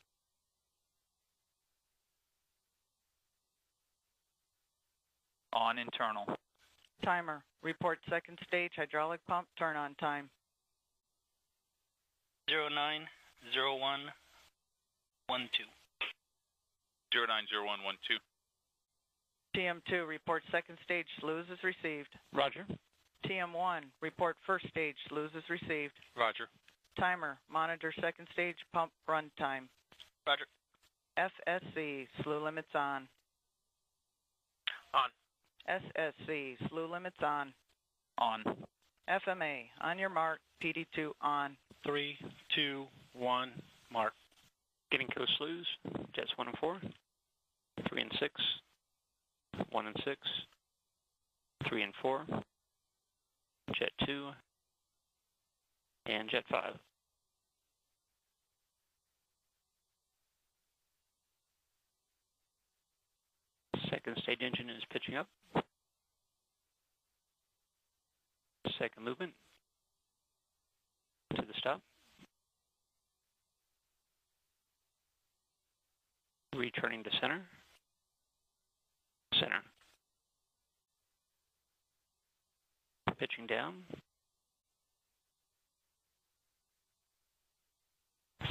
On internal. Timer, report second stage hydraulic pump turn on time. 090112. 090112. TM2, report second stage slews is received. Roger. TM1, report first stage slews is received. Roger. Timer, monitor second stage pump run time. Roger. FSC, slew limits on. On. SSC, slew limits on. On. FMA, on your mark, PD2 on. 3, 2, 1, mark. Getting coast slews, jets 1 and 4, 3 and 6, 1 and 6, 3 and 4, jet 2, and jet 5. Second stage engine is pitching up. Second movement to the stop. Returning to center. Center. Pitching down.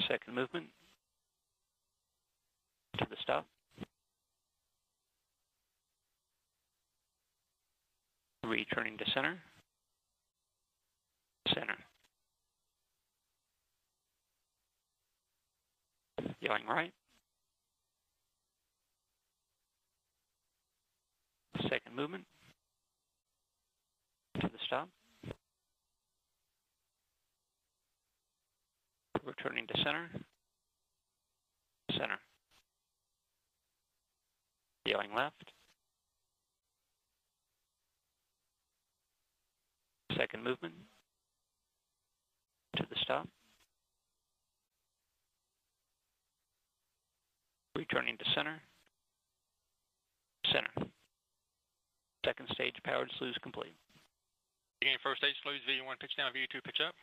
Second movement to the stop. Returning to center. Center. Yelling right. Second movement to the stop. Returning to center. Center. Yelling left. Second movement to the stop. Returning to center. Center. Second stage powered slews complete. Beginning first stage slews, V1 pitch down, V2 pitch up.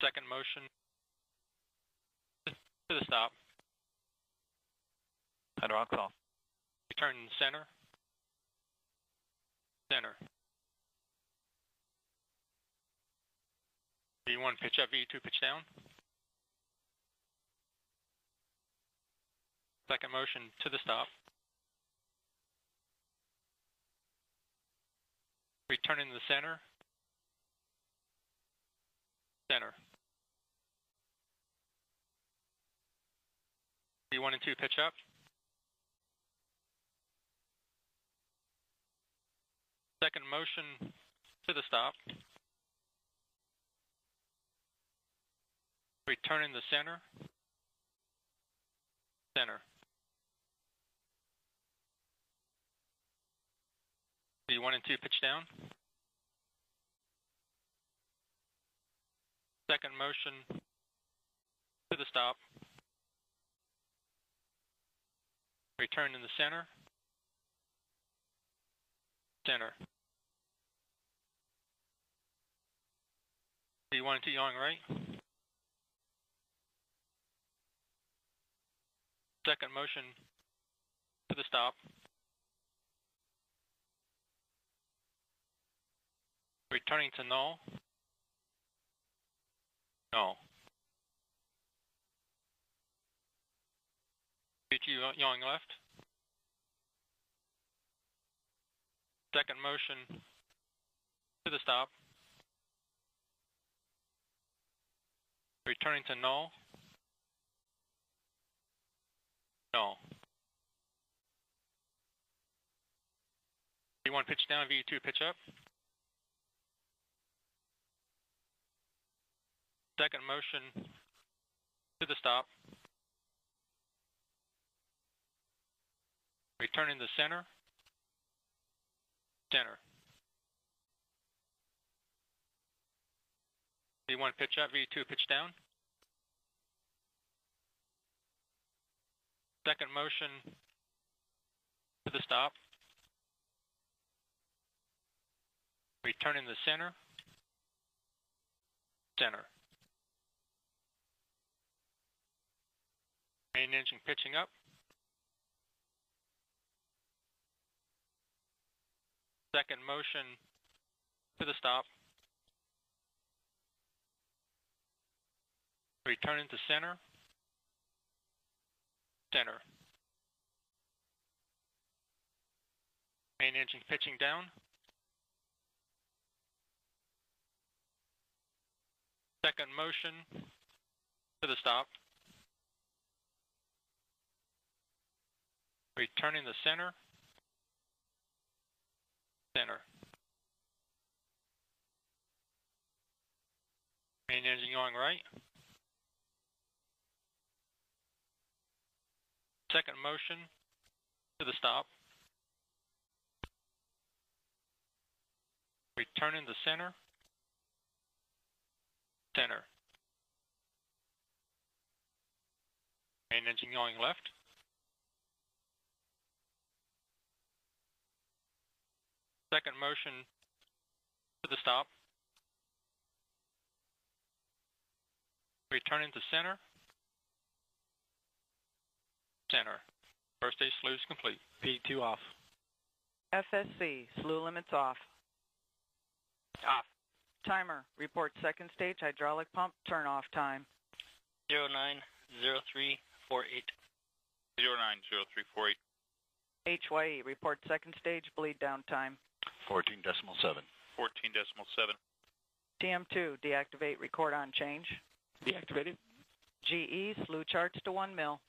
Second motion to the stop. Hydraulics off. Return center. Center. V1 pitch up, V2 pitch down. Second motion to the stop. Returning to the center. Center. V1 and 2 pitch up. Second motion to the stop. Returning the center. Center. V1 and 2 pitch down. Second motion to the stop. Return in the center. Center. V1 and 2 yawing right. Second motion to the stop. Returning to null. Null. V2 yawing left. Second motion to the stop. Returning to null. Null. V1 pitch down, V2 pitch up. Second motion to the stop. Returning to center. Center. V1 pitch up, V2 pitch down. Second motion to the stop. Returning to center. Center. Main engine pitching up. Second motion to the stop. Returning to center. Center. Main engine pitching down. Second motion to the stop. Returning to center. Center. Main engine going right. Second motion to the stop. Returning to center. Center. Main engine going left. Second motion to the stop. Returning to center. Center. First stage slew is complete. P2 off. FSC, slew limits off. Off. Timer, report second stage hydraulic pump turn off time. 090348. 090348. HYE, report second stage bleed down time. 14.7. 14.7. TM2, deactivate record on change. Deactivated. GE, slew charts to 1 mil.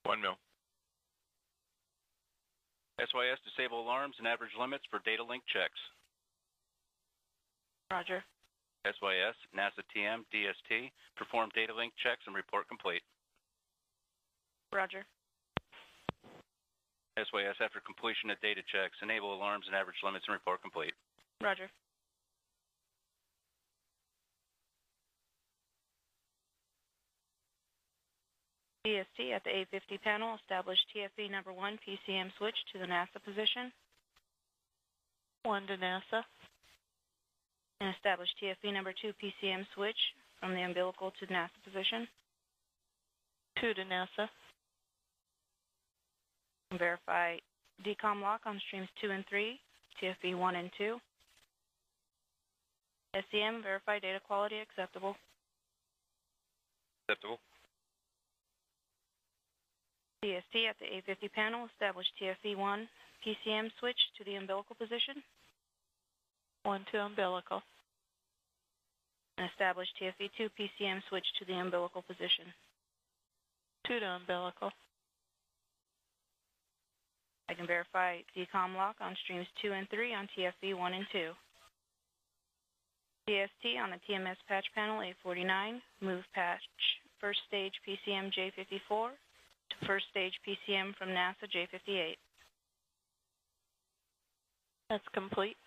1 mil. SYS, disable alarms and average limits for data link checks. Roger. SYS, NASA TM, DST, perform data link checks and report complete. Roger. SYS, after completion of data checks, enable alarms and average limits and report complete. Roger. DST at the A50 panel, establish TFE number 1 PCM switch to the NASA position. 1 to NASA. And establish TFE number 2 PCM switch from the umbilical to NASA position. 2 to NASA. And verify decom lock on streams 2 and 3, TFE 1 and 2. SEM, verify data quality acceptable. Acceptable. DST at the A50 panel, establish TFE 1 PCM switch to the umbilical position. 1 to umbilical. And establish TFE 2 PCM switch to the umbilical position. 2 to umbilical. I can verify decom lock on streams 2 and 3 on TFE 1 and 2. DST on the TMS patch panel A49, move patch first stage PCM J54 to first stage PCM from NASA J58. That's complete.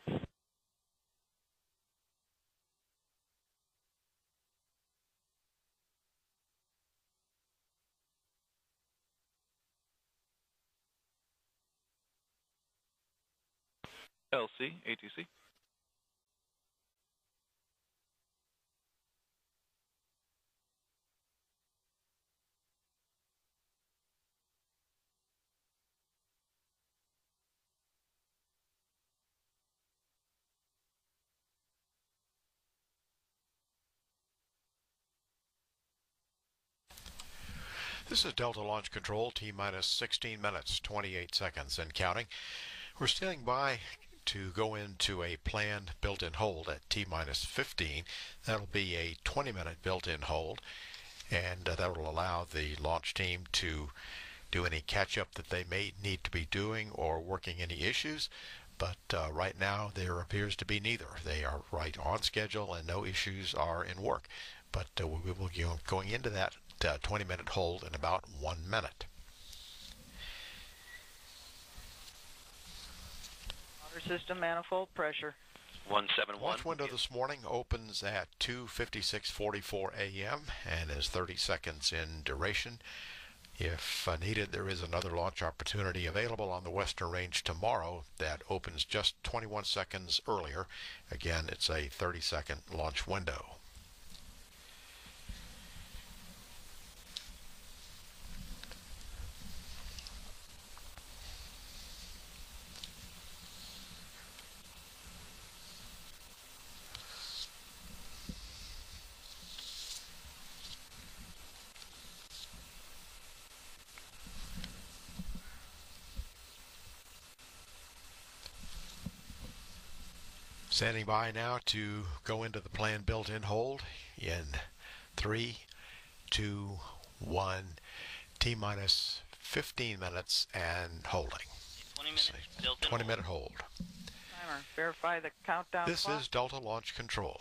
LC, ATC. This is Delta Launch Control, T-minus 16 minutes, 28 seconds and counting. We're standing by to go into a planned built-in hold at T-minus 15. That'll be a 20-minute built-in hold, and that will allow the launch team to do any catch-up that they may need to be doing or working any issues. But right now there appears to be neither. They are right on schedule and no issues are in work. But we will be going into that 20-minute hold in about 1 minute. Water system manifold pressure. 171. Launch window this morning opens at 2:56:44 a.m. and is 30 seconds in duration. If needed, there is another launch opportunity available on the Western Range tomorrow that opens just 21 seconds earlier. Again, it's a 30-second launch window. Standing by now to go into the planned built-in hold in 3, 2, 1, T-minus 15 minutes and holding. 20 minutes built-in 20-minute hold. Timer. Verify the countdown This clock. is Delta Launch Control.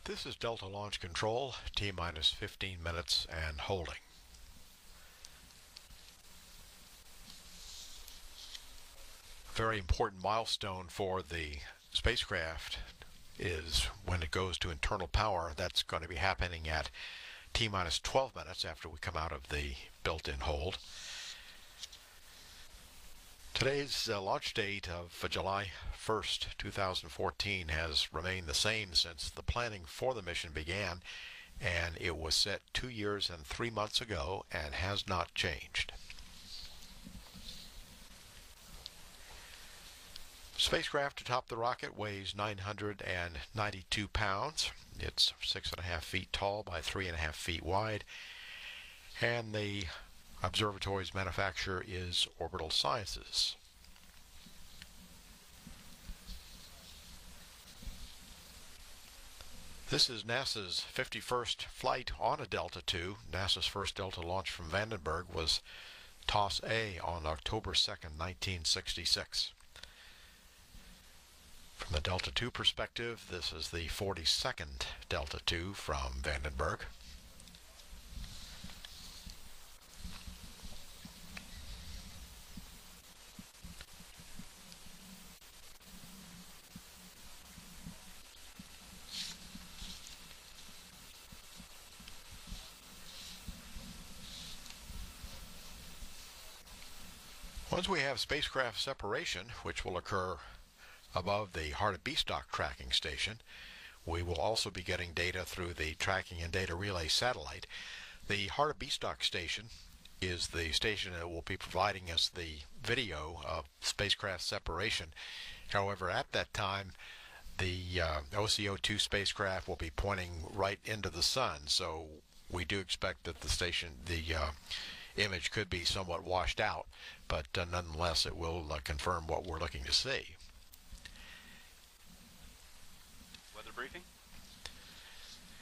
This is Delta Launch Control, T-minus 15 minutes and holding. very important milestone for the spacecraft is when it goes to internal power. That's going to be happening at T-minus 12 minutes after we come out of the built-in hold. Today's launch date of July 1st, 2014 has remained the same since the planning for the mission began, and it was set 2 years and 3 months ago and has not changed. Spacecraft atop the rocket weighs 992 pounds. It's 6.5 feet tall by 3.5 feet wide, and the observatory's manufacturer is Orbital Sciences. This is NASA's 51st flight on a Delta II. NASA's first Delta launch from Vandenberg was TOS-A on October 2nd, 1966. From the Delta II perspective, this is the 42nd Delta II from Vandenberg. Once we have spacecraft separation, which will occur above the Heart-of-Beastock tracking station, we will also be getting data through the Tracking and Data Relay satellite. The Heart-of-Beastock station is the station that will be providing us the video of spacecraft separation. However, at that time, the OCO-2 spacecraft will be pointing right into the sun, so we do expect that the image could be somewhat washed out, but nonetheless it will confirm what we're looking to see. Weather briefing.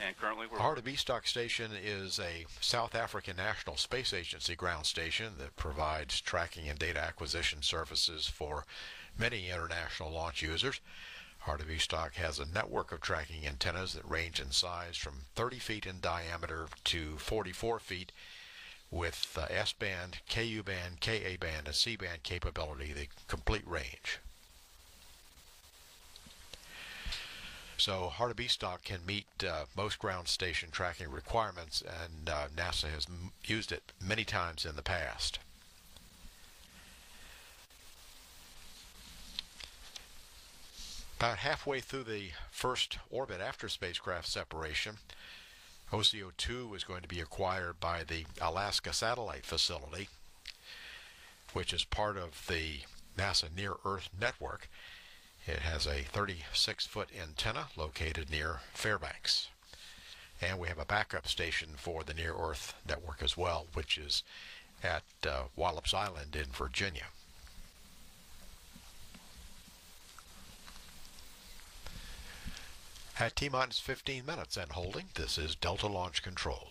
And currently we're... Heart-of-Beastock Station is a South African National Space Agency ground station that provides tracking and data acquisition services for many international launch users. Heart-of-Beastock has a network of tracking antennas that range in size from 30 feet in diameter to 44 feet, with S-band, Ku-band, Ka-band, and C-band capability, the complete range. So Heart-of-Beastock can meet most ground station tracking requirements, and NASA has used it many times in the past. About halfway through the first orbit after spacecraft separation, OCO-2 is going to be acquired by the Alaska Satellite Facility, which is part of the NASA Near-Earth Network. It has a 36-foot antenna located near Fairbanks. And we have a backup station for the Near-Earth Network as well, which is at Wallops Island in Virginia. At T-minus 15 minutes and holding, this is Delta Launch Control.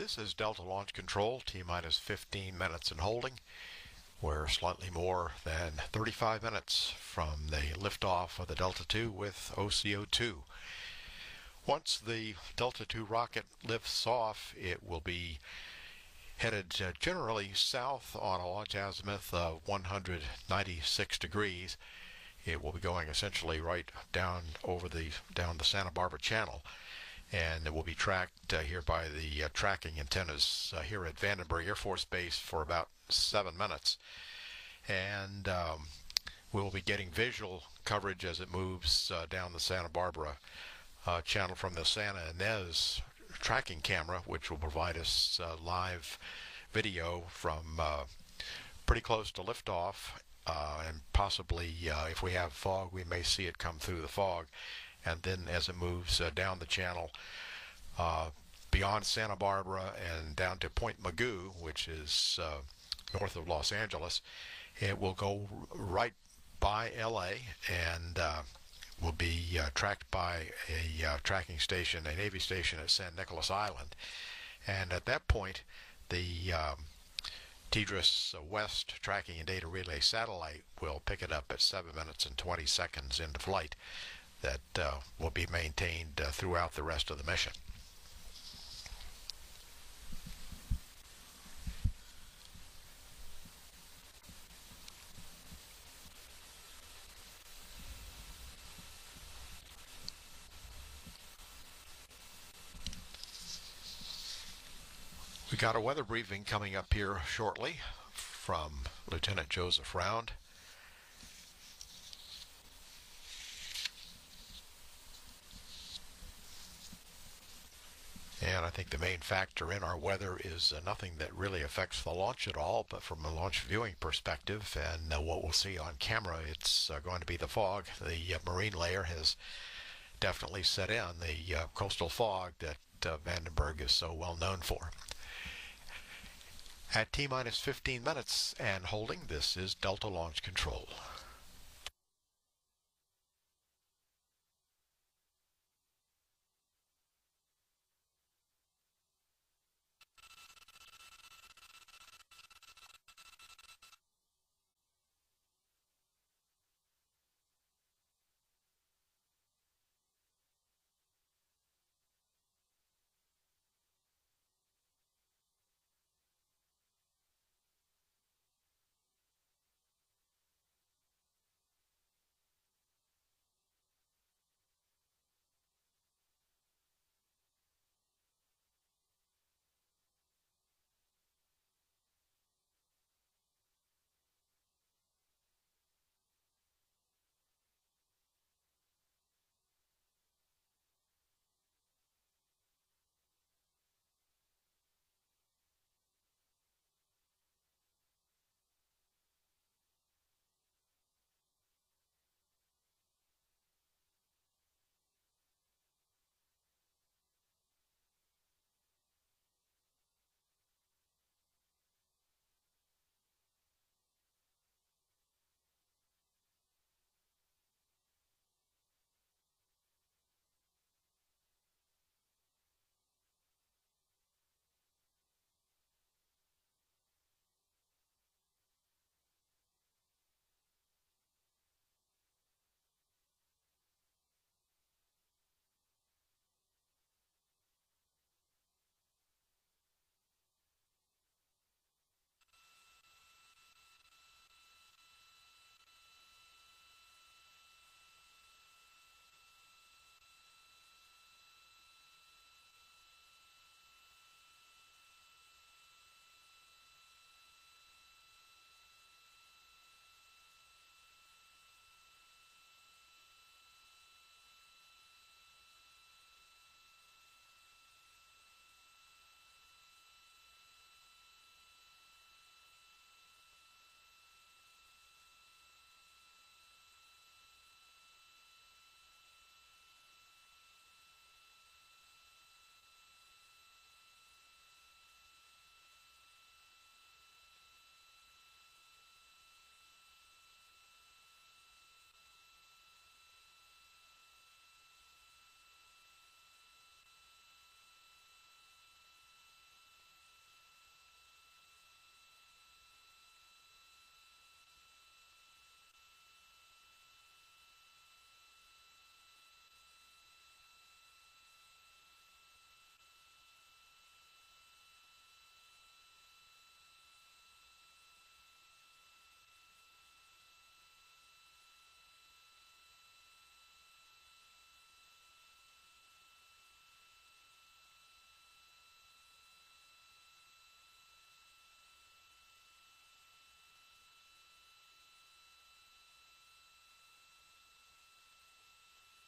This is Delta Launch Control, T-minus 15 minutes and holding. We're slightly more than 35 minutes from the liftoff of the Delta II with OCO-2. Once the Delta II rocket lifts off, it will be headed generally south on a launch azimuth of 196 degrees. It will be going essentially right down the Santa Barbara Channel, and it will be tracked here by the tracking antennas here at Vandenberg Air Force Base for about 7 minutes. And we'll be getting visual coverage as it moves down the Santa Barbara channel from the Santa Ynez tracking camera, which will provide us live video from pretty close to liftoff, and possibly if we have fog, we may see it come through the fog. And then as it moves down the channel beyond Santa Barbara and down to Point Magoo, which is north of Los Angeles, it will go right by LA and will be tracked by a tracking station, a Navy station at San Nicolas Island. And at that point, the TDRS West tracking and data relay satellite will pick it up at 7 minutes and 20 seconds into flight. That will be maintained throughout the rest of the mission. We got a weather briefing coming up here shortly from Lieutenant Joseph Round. And I think the main factor in our weather is nothing that really affects the launch at all, but from a launch viewing perspective and what we'll see on camera, it's going to be the fog. The marine layer has definitely set in, the coastal fog that Vandenberg is so well known for. At T-minus 15 minutes and holding, this is Delta Launch Control.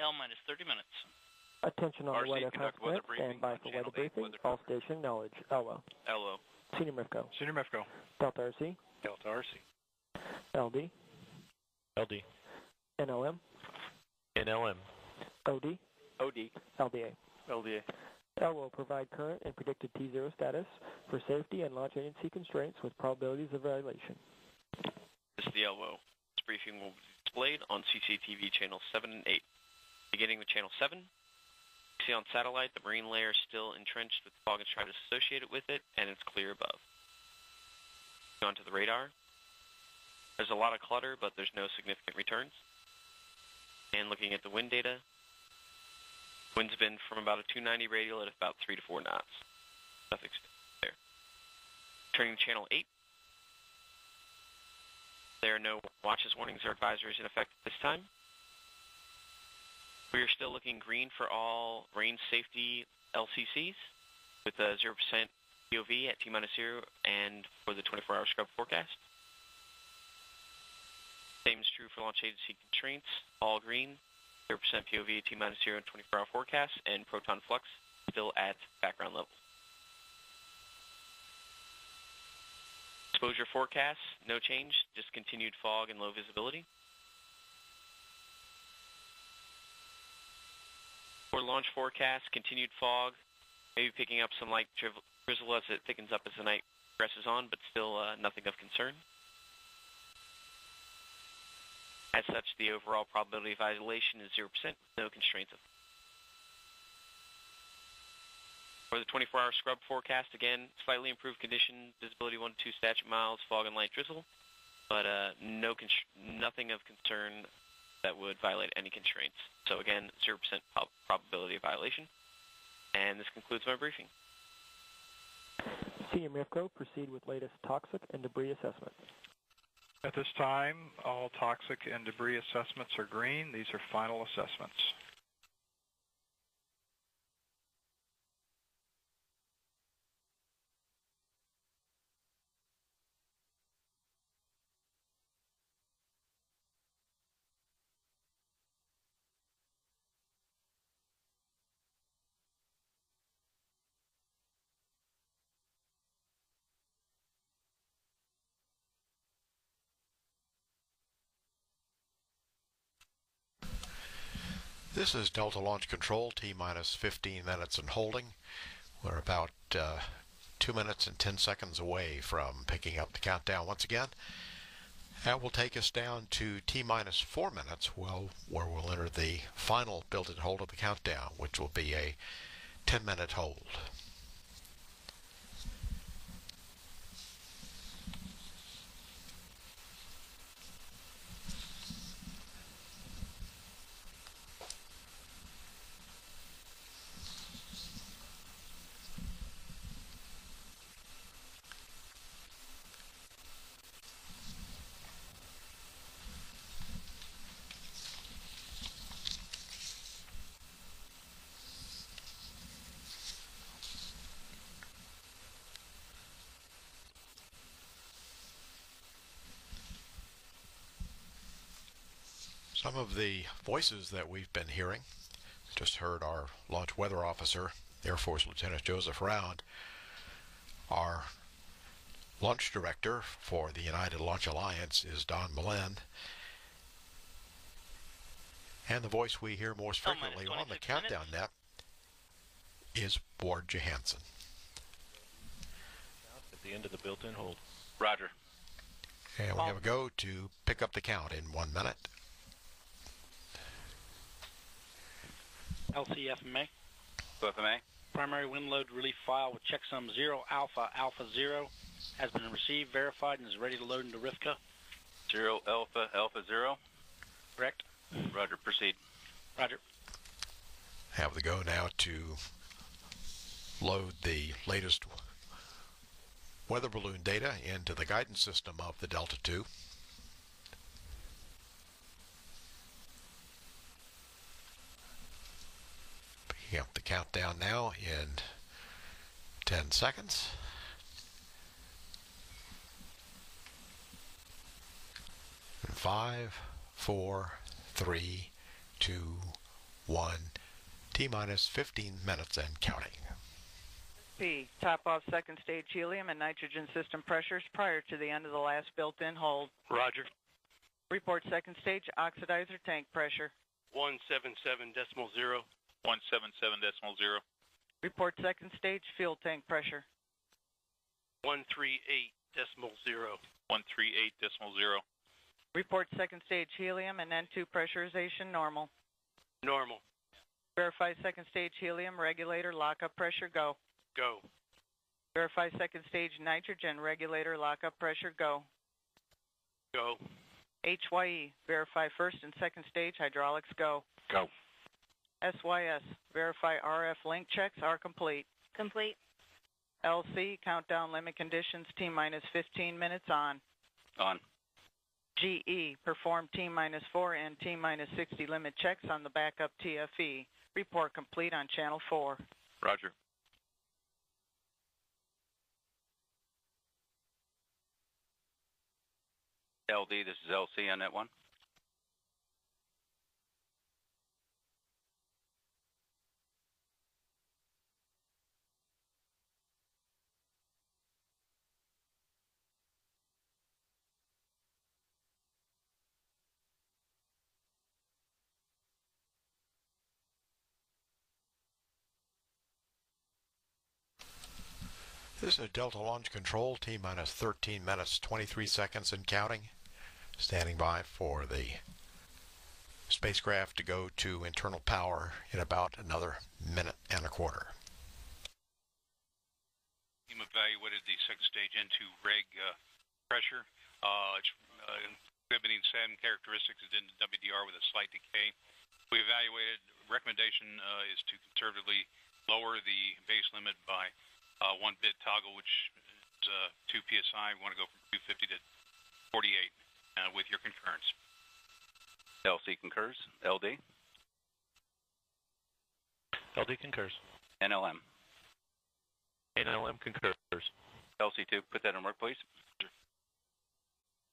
L minus 30 minutes. Attention on RC, the weather conduct weather consequence. briefing Stand by on for Channel weather 8 briefing. weather All station knowledge. LO. LO. Senior MEFCO. Senior MEFCO. Delta RC. Delta RC. LD. LD. NLM. NLM. OD. OD. LDA. LDA. L will provide current and predicted T0 status for safety and launch agency constraints with probabilities of violation. This is the LO. This briefing will be displayed on CCTV channel 7 and 8. Beginning with channel 7, you see on satellite the marine layer is still entrenched with fog and stratus associated with it, and it's clear above. On to the radar. There's a lot of clutter, but there's no significant returns. And looking at the wind data, wind's been from about a 290 radial at about 3 to 4 knots. Nothing's there. Turning to channel 8. There are no watches, warnings, or advisories in effect at this time. We are still looking green for all range safety LCCs with a 0% POV at T-0 and for the 24-hour scrub forecast. Same is true for launch agency constraints, all green, 0% POV at T-0 and 24-hour forecast, and proton flux still at background levels. Exposure forecast, no change, just continued fog and low visibility. For launch forecast, continued fog, maybe picking up some light drizzle as it thickens up as the night progresses on, but still nothing of concern. As such, the overall probability of violation is 0%, no constraints. For the 24-hour scrub forecast, again, slightly improved condition, visibility 1 to 2 statute miles, fog and light drizzle, but nothing of concern that would violate any constraints. So again, 0% probability of violation. And this concludes my briefing. Senior MEFCO, proceed with latest toxic and debris assessment. At this time, all toxic and debris assessments are green. These are final assessments. This is Delta Launch Control, T-minus 15 minutes and holding. We're about 2 minutes and 10 seconds away from picking up the countdown once again. That will take us down to T-minus 4 minutes, where we'll enter the final built-in hold of the countdown, which will be a 10-minute hold. Some of the voices that we've been hearing, just heard our launch weather officer, Air Force Lieutenant Joseph Round, our launch director for the United Launch Alliance is Don Malin, and the voice we hear most frequently on the countdown net is Ward Johansson. At the end of the built-in hold. Roger. And we have a go to pick up the count in 1 minute. LCFMA. FMA. Primary wind load relief file with checksum 0 alpha alpha 0 has been received, verified, and is ready to load into RIFCA. 0 alpha alpha 0. Correct. Roger. Proceed. Roger. Have the go now to load the latest weather balloon data into the guidance system of the Delta II. Picking up the countdown now in 10 seconds. 5, 4, 3, 2, 1, T-minus 15 minutes and counting. P. Top off second stage helium and nitrogen system pressures prior to the end of the last built-in hold. Roger. Report second stage oxidizer tank pressure. 177.0. 177.0. Report second stage fuel tank pressure. 138.0. 138.0. Report second stage helium and N2 pressurization normal. Normal. Verify second stage helium regulator lockup pressure go. Go. Verify second stage nitrogen regulator lockup pressure go. Go. HYE, verify first and second stage hydraulics go. Go. SYS, verify RF link checks are complete. Complete. LC, countdown limit conditions T-minus 15 minutes on. On. GE, perform T-minus 4 and T-minus 60 limit checks on the backup TFE. Report complete on channel 4. Roger. LD, this is LC on that one. This is Delta Launch Control, T-minus 13 minutes, 23 seconds and counting. Standing by for the spacecraft to go to internal power in about another minute and a quarter. Team evaluated the second stage N2 reg pressure. It's exhibiting same characteristics as in the WDR with a slight decay. We evaluated, recommendation is to conservatively lower the base limit by 1 bit toggle, which is 2 psi. We want to go from 250 to 48 with your concurrence. LC concurs. LD? LD concurs. NLM? NLM concurs. LC2, put that in work, please.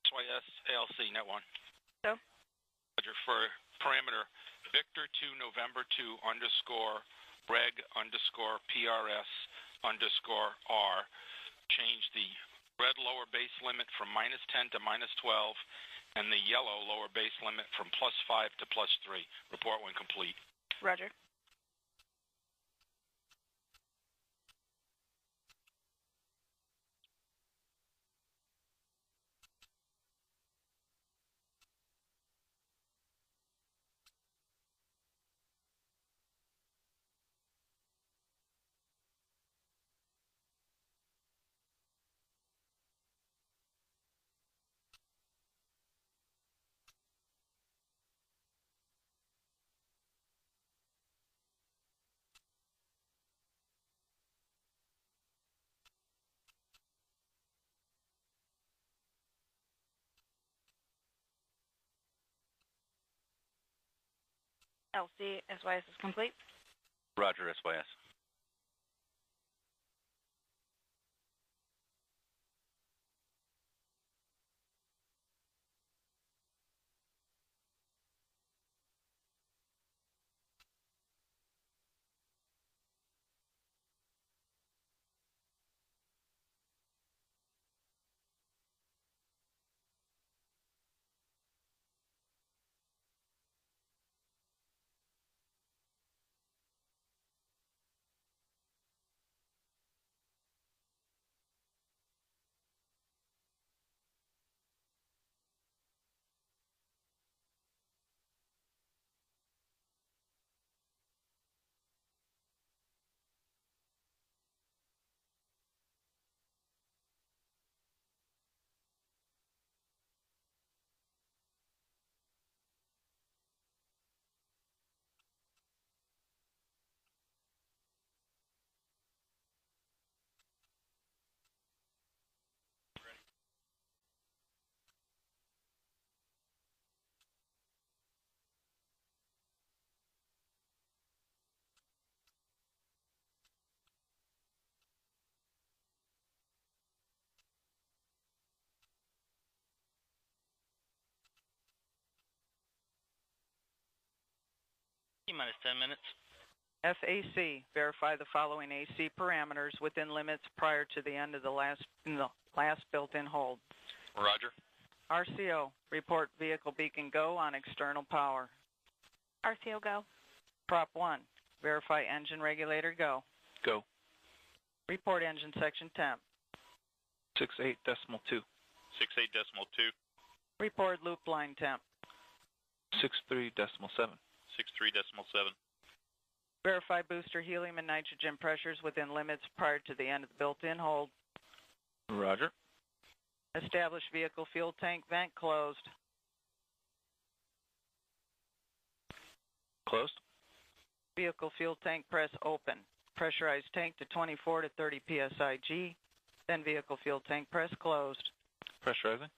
SYS ALC, net 1. So? Roger, for parameter Victor 2 November 2 underscore reg underscore PRS underscore R. Change the red lower base limit from -10 to -12 and the yellow lower base limit from +5 to +3. Report when complete. Roger. LC SYS is complete. Roger, SYS. T-minus 10 minutes. FAC, verify the following AC parameters within limits prior to the end of the last built-in hold. Roger. RCO, report vehicle beacon go on external power. RCO go. Prop 1, verify engine regulator go. Go. Report engine section temp. 68.2. 68.2. Report loop line temp. 63.7. 63.7. Verify booster helium and nitrogen pressures within limits prior to the end of the built-in hold. Roger. Establish vehicle fuel tank vent closed. Closed. Vehicle fuel tank press open. Pressurized tank to 24 to 30 psi-G. Then vehicle fuel tank press closed. Pressurizing.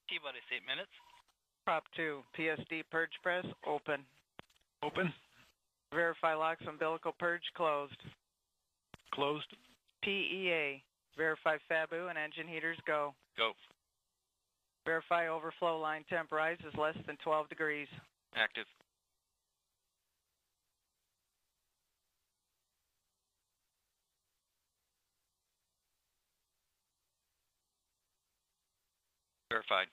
T-minus 8 minutes. Prop 2, PSD purge press open. Open. Verify LOX umbilical purge closed. Closed. PEA, verify FABU and engine heaters go. Go. Verify overflow line temp rise is less than 12 degrees. Active. Verified.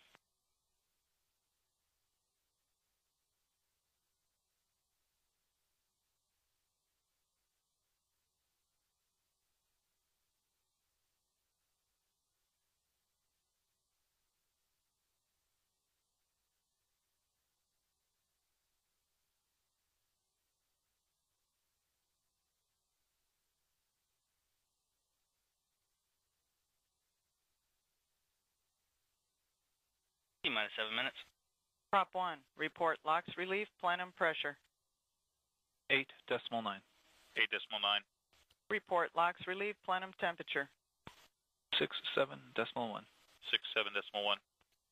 T-minus 7 minutes. Prop 1, report LOX relief plenum pressure. 8.9. 8.9. Report LOX relief plenum temperature. 67.1. 67.1.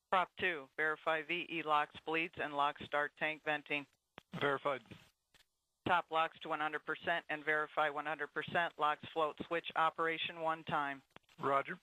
Prop 2, verify VE LOX bleeds and LOX start tank venting. Verified. Top LOX to 100% and verify 100% LOX float switch operation one time. Roger.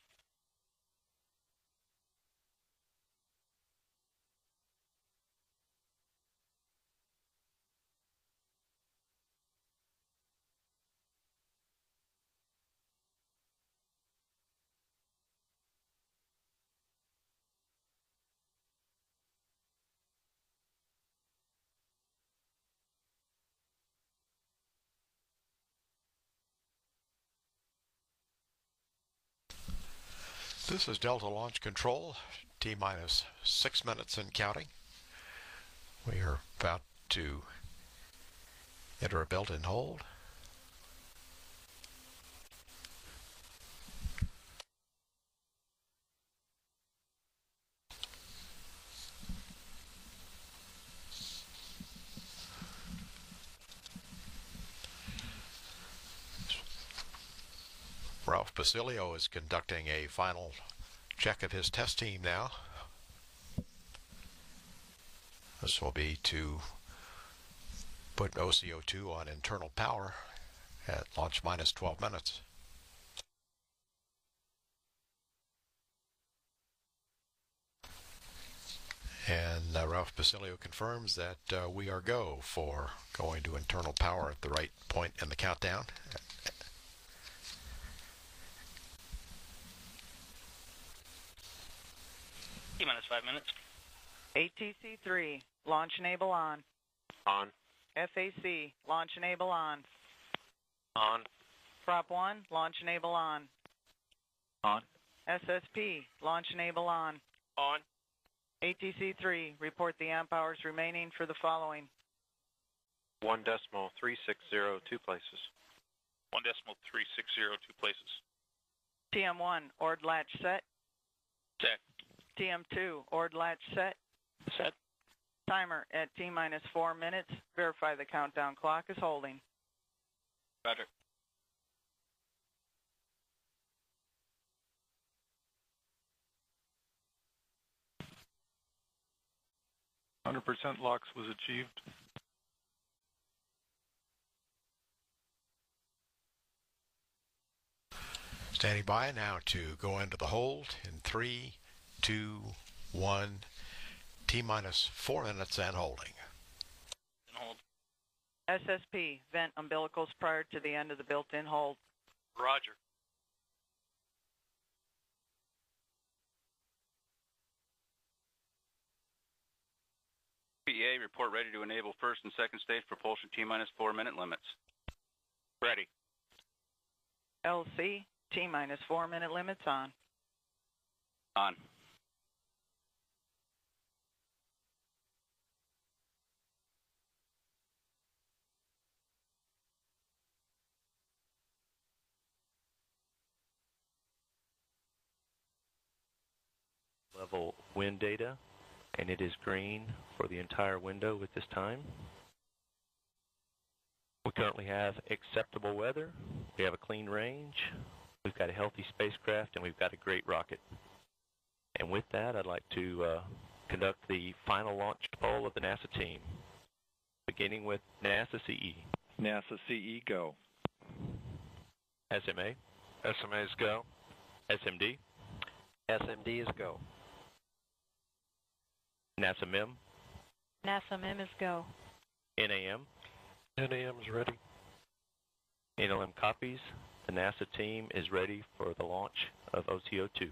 This is Delta Launch Control, T-minus 6 minutes and counting. We are about to enter a built-in hold. Ralph Basilio is conducting a final check of his test team now. This will be to put OCO-2 on internal power at launch minus 12 minutes. And Ralph Basilio confirms that we are go for going to internal power at the right point in the countdown. T-minus 5 minutes. ATC-3, launch enable on. On. FAC, launch enable on. On. Prop 1, launch enable on. On. SSP, launch enable on. On. ATC-3, report the amp hours remaining for the following. 1.3602 places. 1.3602 places. TM1, ORD latch set. Set. TM2, ORD latch set. Set. Timer at T-minus 4 minutes. Verify the countdown clock is holding. Roger. %, LOX was achieved. Standing by now to go into the hold in 3, 2, 1, T-minus 4 minutes and holding. Hold. SSP, vent umbilicals prior to the end of the built-in hold. Roger. PEA, report ready to enable first and second stage propulsion T-minus 4 minute limits. Ready. LC, T-minus 4 minute limits on. On. Level wind data, and it is green for the entire window at this time. We currently have acceptable weather, we have a clean range, we've got a healthy spacecraft, and we've got a great rocket. And with that, I'd like to conduct the final launch poll of the NASA team, beginning with NASA CE. NASA CE, go. SMA. SMA is go. SMD. SMD is go. NASA MEM. NASA MEM is go. NAM. NAM is ready. NLM copies. The NASA team is ready for the launch of OCO-2.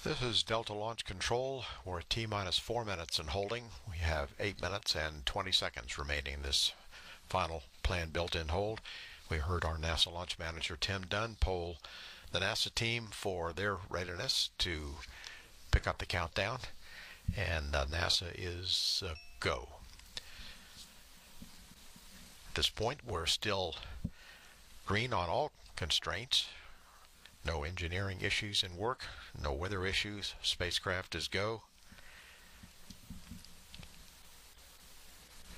This is Delta Launch Control. We're at T-minus 4 minutes and holding. We have 8 minutes and 20 seconds remaining in this final planned built-in hold. We heard our NASA launch manager Tim Dunn poll the NASA team for their readiness to pick up the countdown, and NASA is go. At this point, we're still green on all constraints. No engineering issues in work, no weather issues. Spacecraft is go.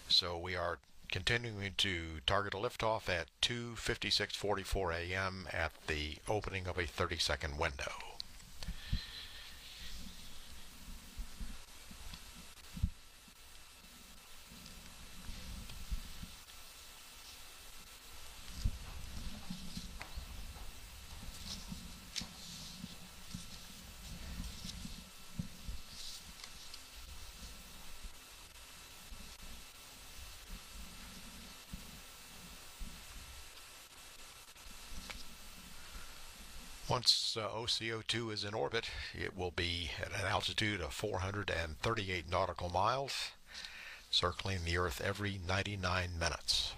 So we are continuing to target a liftoff at 2:56:44 a.m. at the opening of a 30-second window. Once OCO-2 is in orbit, it will be at an altitude of 438 nautical miles, circling the Earth every 99 minutes.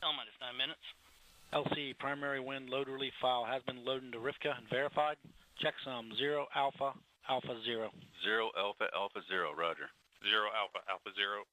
L-minus 9 minutes. LC primary wind load relief file has been loaded into RIFCA and verified. Checksum 0 alpha alpha 0. 0 alpha alpha 0, roger. 0 Alpha Alpha 0.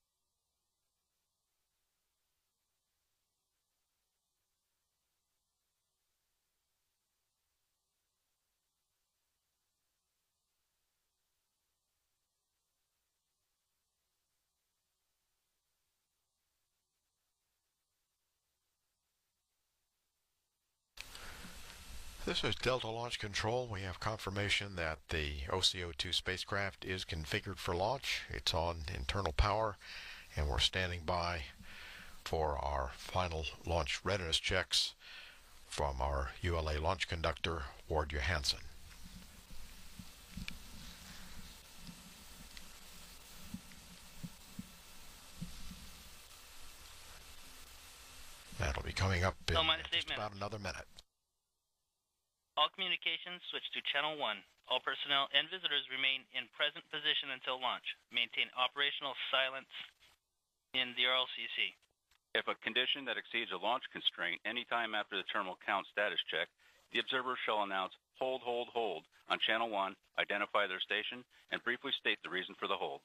This is Delta Launch Control. We have confirmation that the OCO-2 spacecraft is configured for launch. It's on internal power, and we're standing by for our final launch readiness checks from our ULA launch conductor, Ward Johansson. That'll be coming up in just about another minute. All communications switch to Channel 1. All personnel and visitors remain in present position until launch. Maintain operational silence in the RLCC. If a condition that exceeds a launch constraint anytime after the terminal count status check, the observer shall announce hold, hold, hold on Channel 1, identify their station, and briefly state the reason for the hold.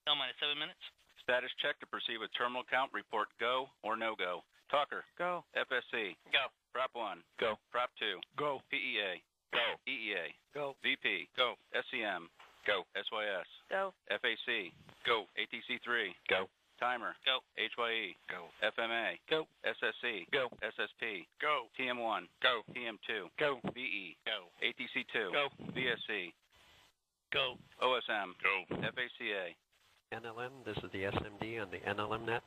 L-minus 7 minutes. Status check to proceed with terminal count. Report go or no go. Talker. Go. FSC. Go. Prop 1. Go. Prop 2. Go. PEA. Go. EEA. Go. VP. Go. SCM. Go. SYS. Go. FAC. Go. ATC 3. Go. Timer. Go. HYE. Go. FMA. Go. SSC. Go. SSP. Go. TM1. Go. TM2. Go. VE. Go. ATC 2. Go. VSC. Go. OSM. Go. FACA. NLM, this is the SMD on the NLM net.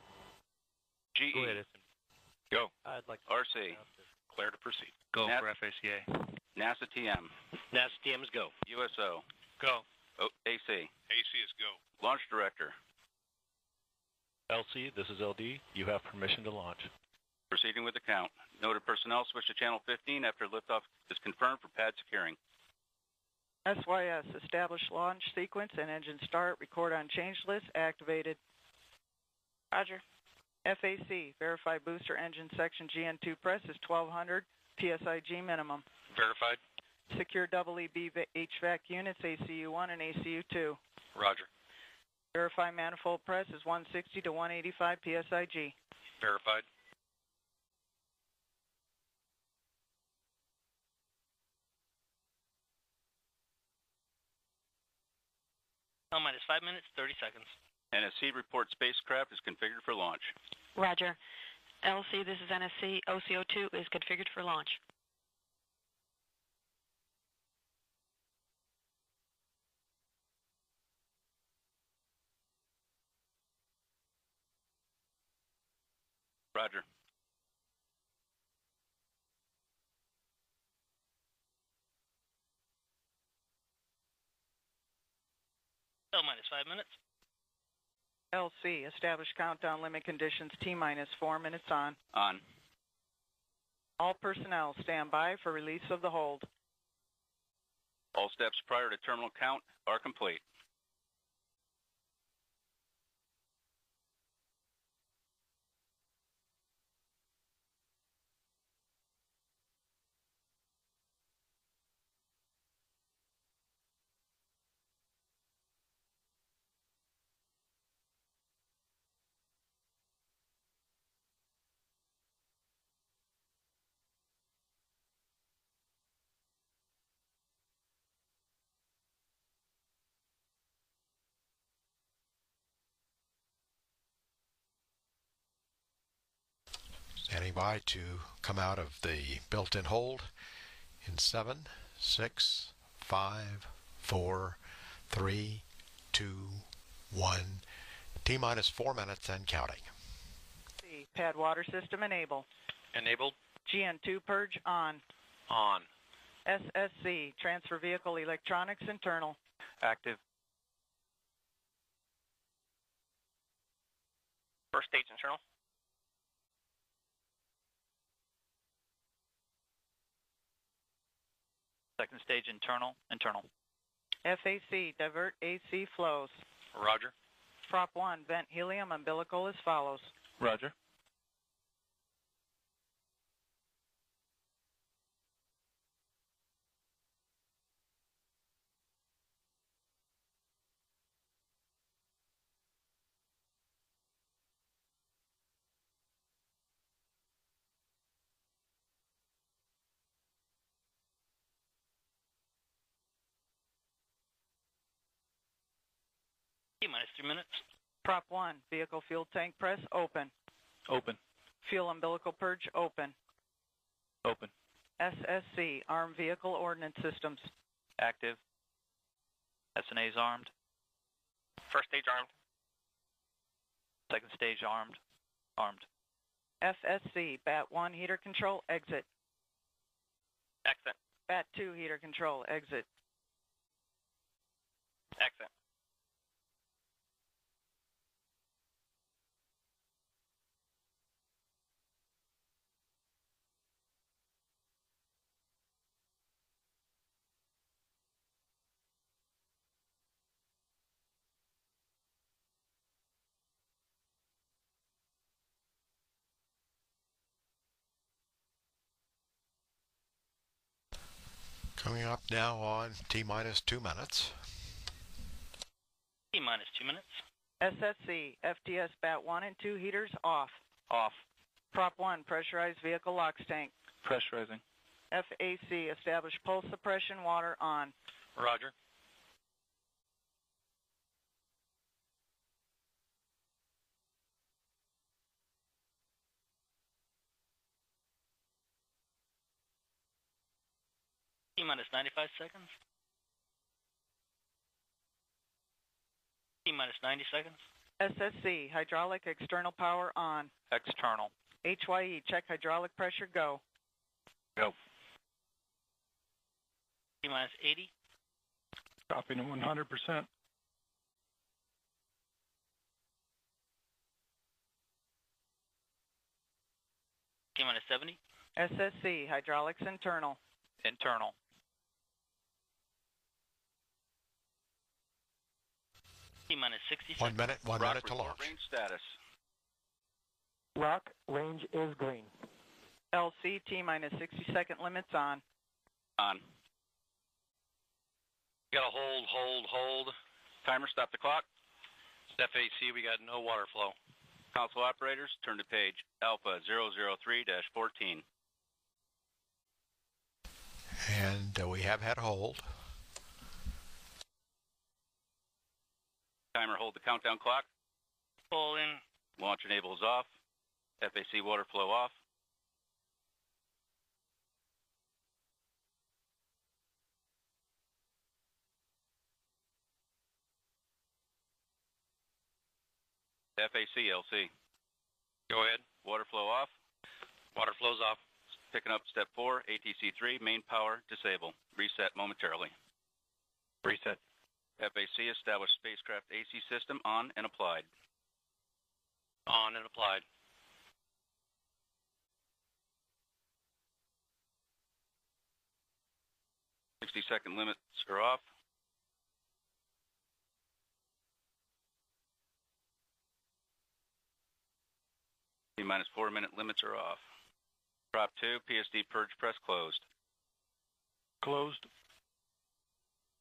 GE. Go ahead, Go. I'd like RC. Clear to proceed. Go Nat- for FACA. NASA TM. NASA TM's go. USO. Go. AC. AC is go. Launch Director. LC, this is LD. You have permission to launch. Proceeding with the count. Noted personnel switch to channel 15 after liftoff is confirmed for pad securing. SYS, establish launch sequence and engine start, record on change list, activated. Roger. FAC, verify booster engine section GN2 press is 1200, PSIG minimum. Verified. Secure EEB HVAC units, ACU1 and ACU2. Roger. Verify manifold press is 160 to 185 PSIG. Verified. L-minus 5 minutes, 30 seconds. NSC report spacecraft is configured for launch. Roger. LC, this is NSC. OCO-2 is configured for launch. Roger. L-minus 5 minutes. LC, establish countdown limit conditions T-minus 4 minutes on. On. All personnel stand by for release of the hold. All steps prior to terminal count are complete. Standing by to come out of the built-in hold in 7, 6, 5, 4, 3, 2, 1. T-minus 4 minutes and counting. C. Pad water system enable. Enabled. GN2 purge on. On. SSC transfer vehicle electronics internal. Active. First stage internal. Second stage internal. Internal. FAC divert AC flows. Roger. Prop 1 vent helium umbilical as follows. Roger. T-minus 3 minutes. Prop 1 vehicle fuel tank press open. Open. Fuel umbilical purge open. Open. SSC armed vehicle ordnance systems. Active. SNA's armed. First stage armed. Second stage armed. Armed. FSC bat 1 heater control exit. Exit. Bat 2 heater control exit. Exit. Coming up now on T-minus 2 minutes. T-minus 2 minutes. SSC FTS bat 1 and 2 heaters off. Off. Prop 1 pressurized vehicle LOX tank. Pressurizing. FAC established pulse suppression water on. Roger. T-minus 95 seconds. T-minus 90 seconds. SSC hydraulic external power on. External. HYE check hydraulic pressure go. Go. T-minus 80. Copy to 100%. T-minus 70. SSC hydraulics internal. Internal. T-minus 60 seconds. 1 minute, 1 minute to launch. Range status. Rock range is green. LC T-minus 60 second limits on. On. We got to hold. Timer, stop the clock. FAC, we got no water flow. Console operators, turn to page Alpha 003-14. And we have had hold. Timer, hold the countdown clock. Pull in. Launch enable is off. FAC water flow off. FAC LC. Go ahead. Water flow off. Water flows off. Picking up step 4, ATC3, main power disable. Reset momentarily. Reset. FAC established spacecraft AC system on and applied. On and applied. Sixty-second limits are off. T-minus 4 minute limits are off. Prop 2, PSD purge press closed. Closed.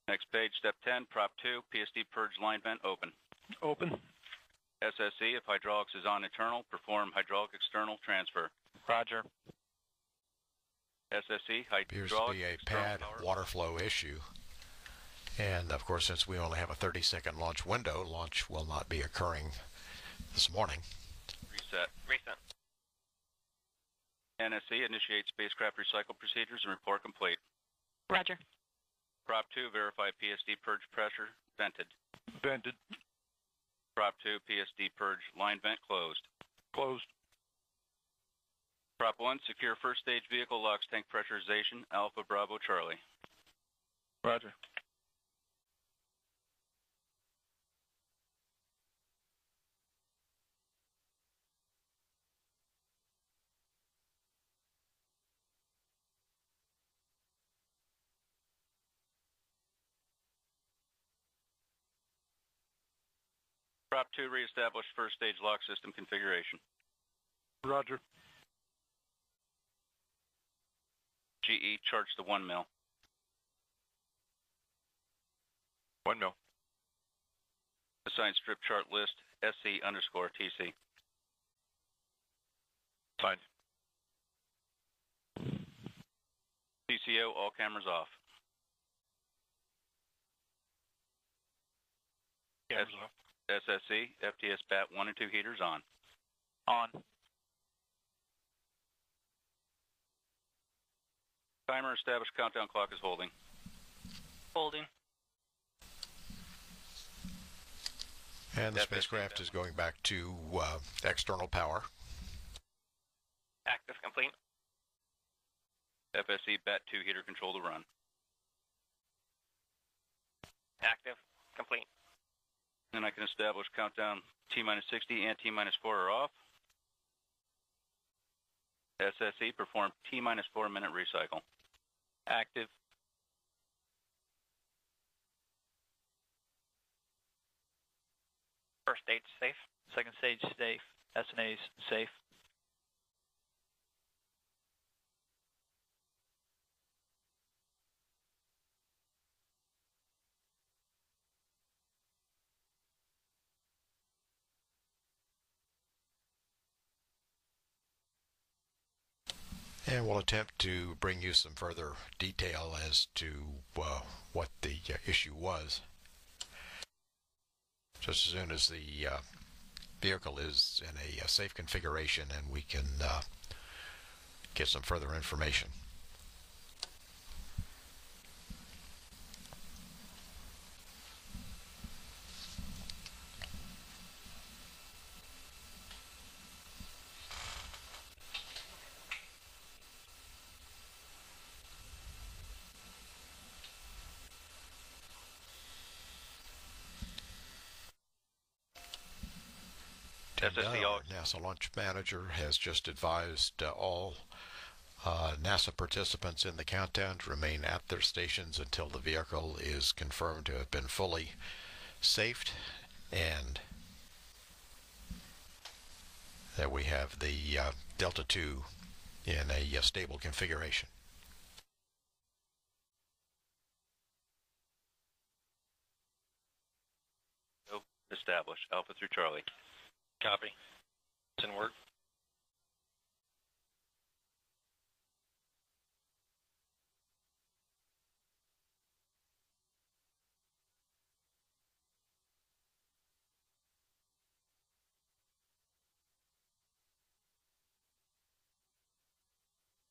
Next page, step 10, prop 2, PSD purge line vent open. Open. SSC, if hydraulics is on internal, perform hydraulic external transfer. Roger. SSC, Appears to hydraulic be a external pad power. water flow issue. And of course, since we only have a 30-second launch window, launch will not be occurring this morning. Reset. Reset. NSC, initiate spacecraft recycle procedures and report complete. Roger. Prop 2, verify PSD purge pressure vented. Vented. Prop 2, PSD purge line vent closed. Closed. Prop 1, secure first stage vehicle LOX tank pressurization, Alpha Bravo Charlie. Roger. Prop 2, reestablish first stage LOX system configuration. Roger. GE, charge to 1 mil. 1 mil. Assign strip chart list, SC underscore TC. Signed. CCO, all cameras off. Cameras off. SSC, FTS BAT 1 and 2 heaters on. On. Timer established, countdown clock is holding. Holding. And the spacecraft is going back to external power. Active complete. FSC BAT 2 heater control to run. Active complete. And I can establish countdown T-minus 60 and T-minus 4 are off. SSE, perform T-minus 4 minute recycle. Active. First stage safe. Second stage safe. SNA's safe. And we'll attempt to bring you some further detail as to what the issue was. Just as soon as the vehicle is in a safe configuration and we can get some further information. Our NASA launch manager has just advised all NASA participants in the countdown to remain at their stations until the vehicle is confirmed to have been fully safed and that we have the Delta II in a stable configuration. Establish Alpha through Charlie. Copy. It's in work.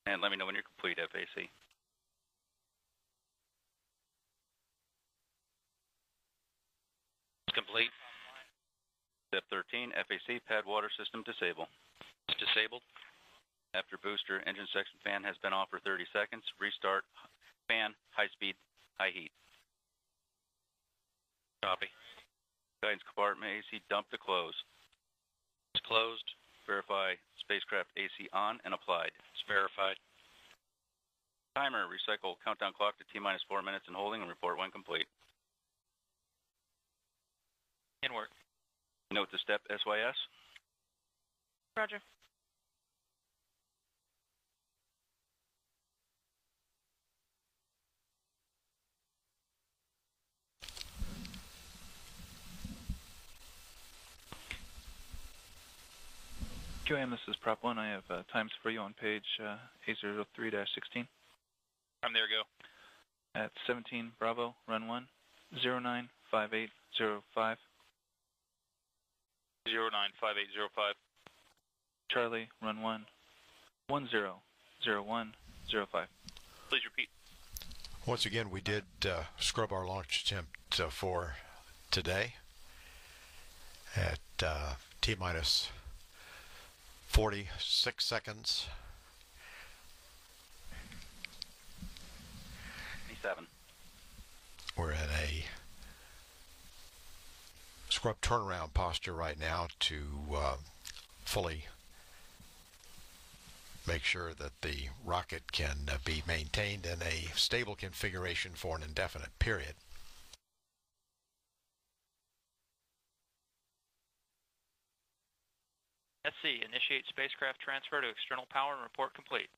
And let me know when you're complete, FAC. It's complete. Step 13, FAC pad water system disable. It's disabled. After booster, engine section fan has been off for 30 seconds. Restart fan, high speed, high heat. Copy. Guidance compartment AC dump to close. It's closed. Verify spacecraft AC on and applied. It's verified. Timer, recycle countdown clock to T-minus 4 minutes and holding and report when complete. In work. Note the step SYS. Roger. QAM, this is Prop 1. I have times for you on page 803-16. I'm there, go. At 17 Bravo, run 1, 095805. 095805. Charlie, run 1, 100105. Please repeat. Once again, we did scrub our launch attempt for today at T-minus 46 seconds. 7. We're in a scrub turnaround posture right now to fully make sure that the rocket can be maintained in a stable configuration for an indefinite period. SC, initiate spacecraft transfer to external power and report complete.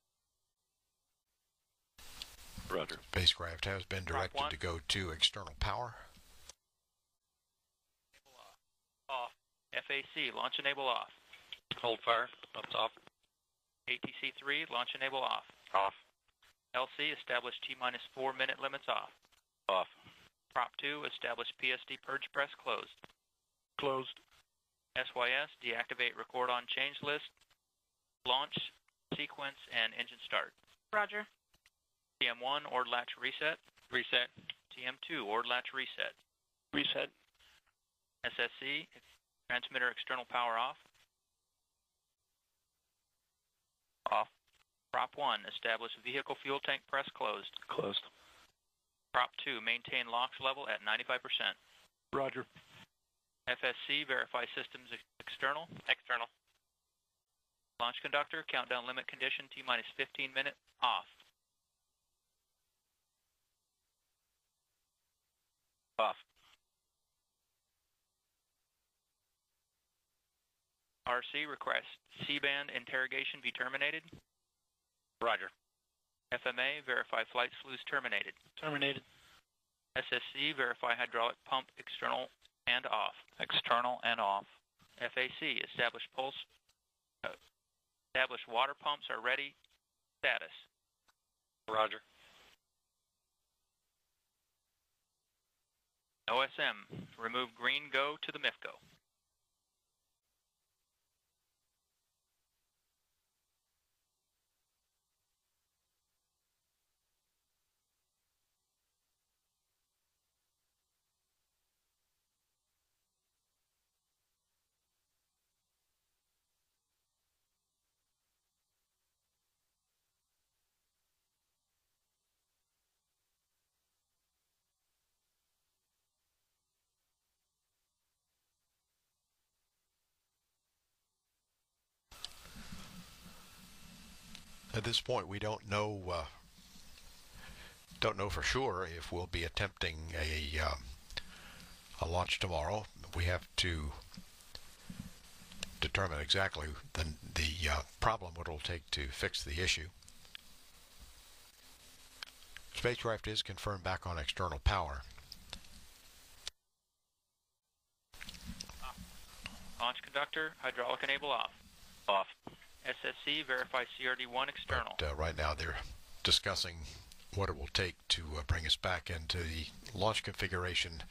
Roger. Spacecraft has been directed to go to external power. Off. FAC, launch enable off. Hold fire. Up off. ATC-3, launch enable off. Off. LC, establish T-minus 4 minute limits off. Off. Prop 2, establish PSD purge press closed. Closed. SYS, deactivate record on change list. Launch, sequence, and engine start. Roger. TM1, ord latch reset. Reset. TM2, ord latch reset. Reset. SSC, transmitter external power off. Off. Prop 1, establish vehicle fuel tank press closed. Closed. Prop 2, maintain LOX level at 95%. Roger. FSC, verify systems external. External. Launch conductor, countdown limit condition, T-minus 15 minute, off. Off. RC, request C-band interrogation be terminated. Roger. FMA, verify flight slews terminated. Terminated. SSC, verify hydraulic pump external and off. External and off. FAC, establish water pumps are ready. Status. Roger. OSM, remove green go to the MIFCO. At this point, we don't know for sure if we'll be attempting a launch tomorrow. We have to determine exactly the problem, what it'll take to fix the issue. Spacecraft is confirmed back on external power. Launch conductor, hydraulic enable off. Off. SSC, verify CRD1 external. But right now they're discussing what it will take to bring us back into the launch configuration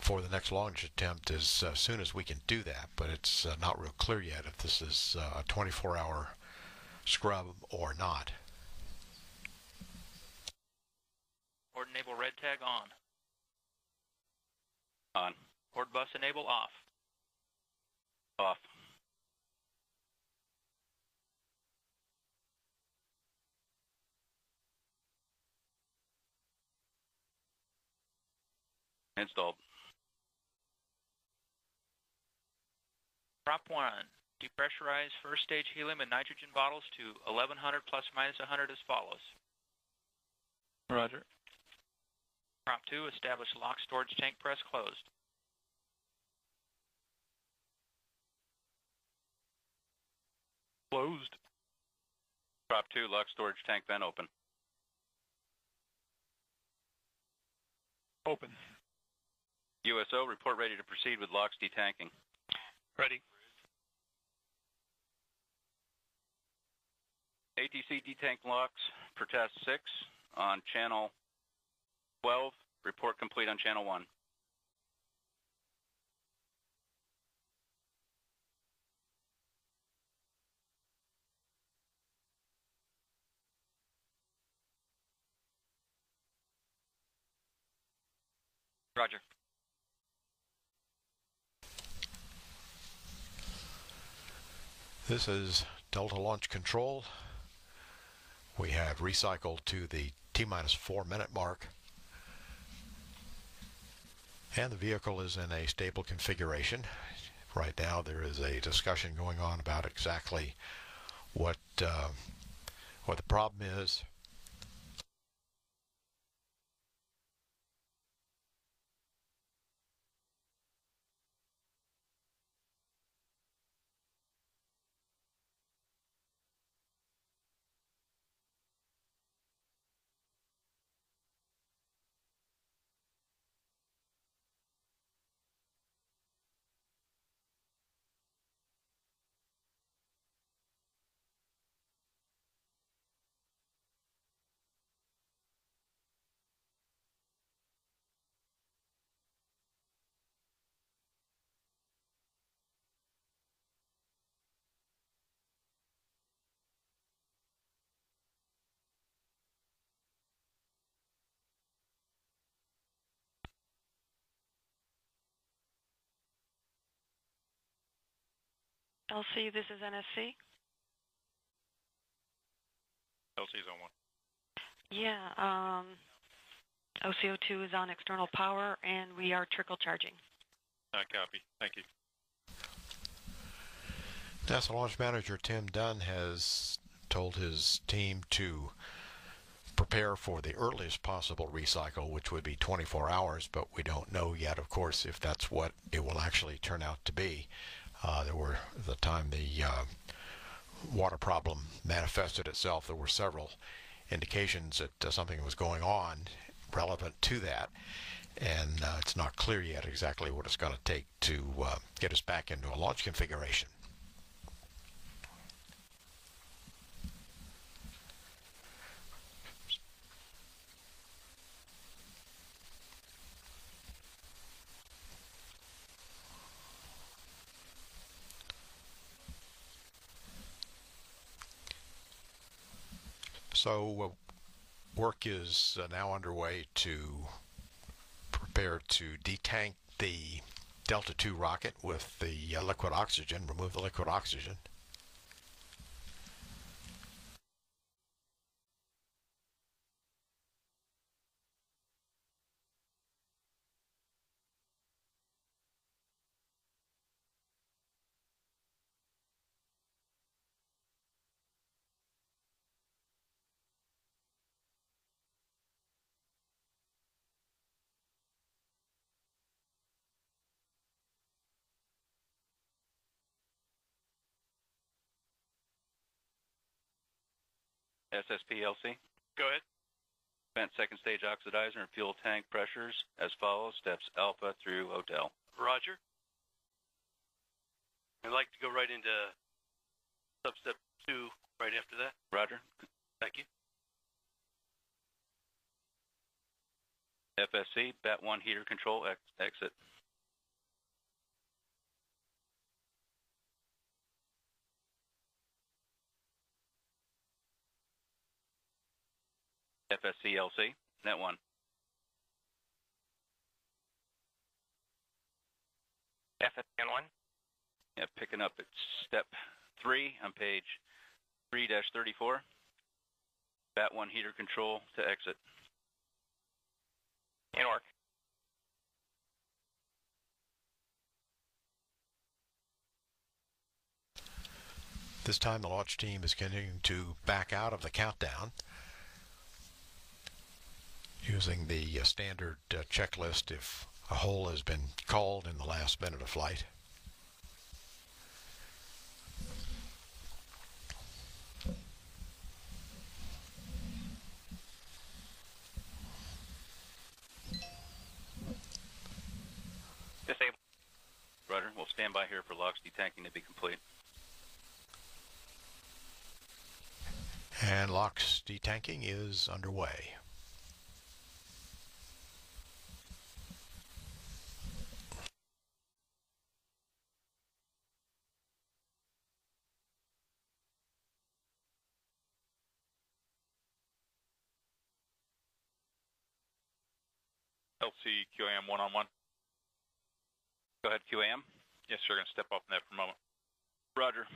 for the next launch attempt as soon as we can do that. But it's not real clear yet if this is a 24-hour scrub or not. Ord enable red tag on. On. Ord bus enable off. Off. Installed. Prop 1, depressurize first stage helium and nitrogen bottles to 1100 plus minus 100 as follows. Roger. Prop 2, establish lock storage tank press closed. Closed. Prop 2, lock storage tank vent open. Open. USO, report ready to proceed with LOX detanking. Ready. ATC detank LOX for test 6 on channel 12. Report complete on channel 1. Roger. This is Delta Launch Control. We have recycled to the T-minus 4 minute mark. And the vehicle is in a stable configuration. Right now there is a discussion going on about exactly what the problem is. LC, this is NSC. LC's on one. Yeah, OCO-2 is on external power, and we are trickle charging. Copy. Thank you. NASA Launch Manager Tim Dunn has told his team to prepare for the earliest possible recycle, which would be 24 hours, but we don't know yet, of course, if that's what it will actually turn out to be. The time the water problem manifested itself, there were several indications that something was going on relevant to that, and it's not clear yet exactly what it's going to take to get us back into a launch configuration. So work is now underway to prepare to detank the Delta II rocket with the liquid oxygen, remove the liquid oxygen. SSPLC. Go ahead. Vent second stage oxidizer and fuel tank pressures as follows, steps alpha through hotel. Roger. I'd like to go right into substep 2 right after that. Roger. Thank you. FSC, BAT 1 heater control, exit. FSC-LC, net 1. FSN1. Yeah, picking up at step 3 on page 3-34. BAT 1 heater control to exit. In work. This time the launch team is continuing to back out of the countdown using the standard checklist if a hole has been called in the last minute of flight. Disable. Roger, we'll stand by here for LOX detanking to be complete. And LOX detanking is underway. LC QAM one-on-one. Go ahead, QAM. Yes, sir. Going to step off from that for a moment. Roger.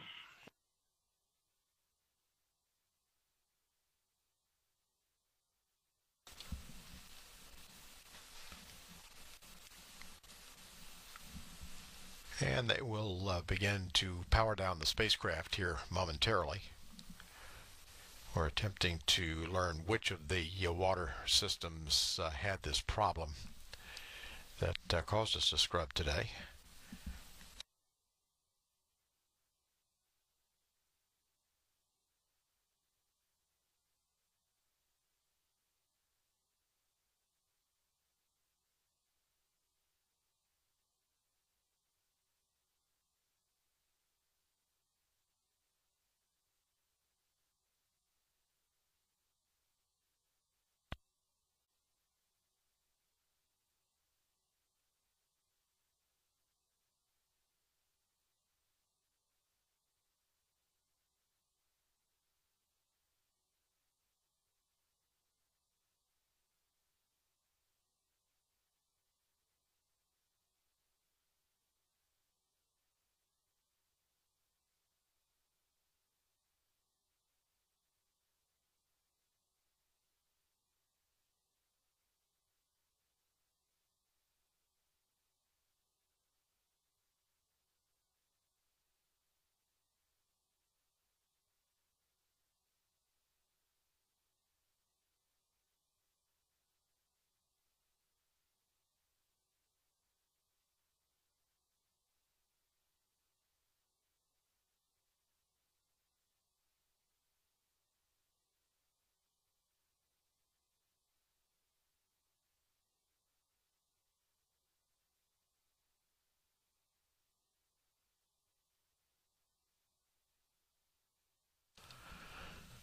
And they will begin to power down the spacecraft here momentarily. We're attempting to learn which of the water systems had this problem that caused us to scrub today.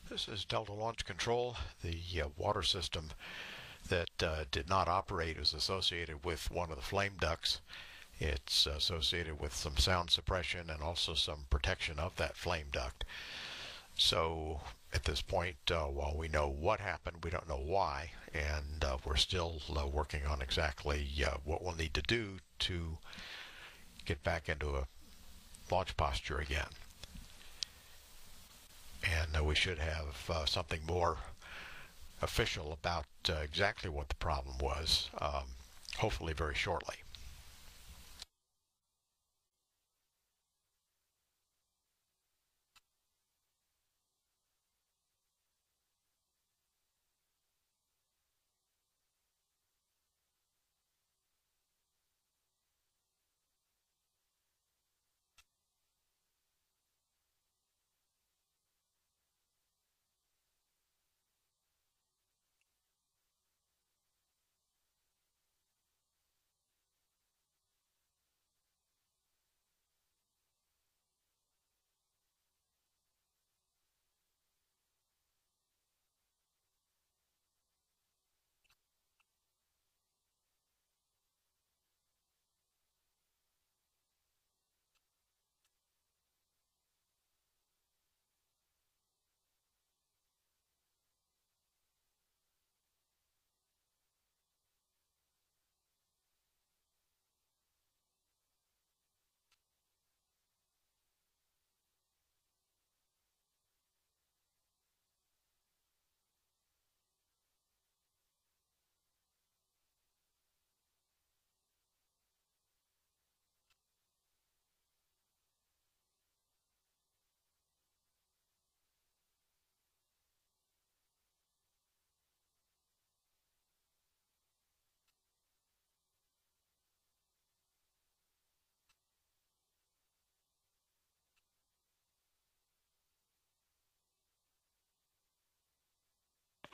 This is Delta Launch Control. The water system that did not operate is associated with one of the flame ducts. It's associated with some sound suppression and also some protection of that flame duct. So at this point, while we know what happened, we don't know why, and we're still working on exactly what we'll need to do to get back into a launch posture again. And we should have something more official about exactly what the problem was, hopefully very shortly.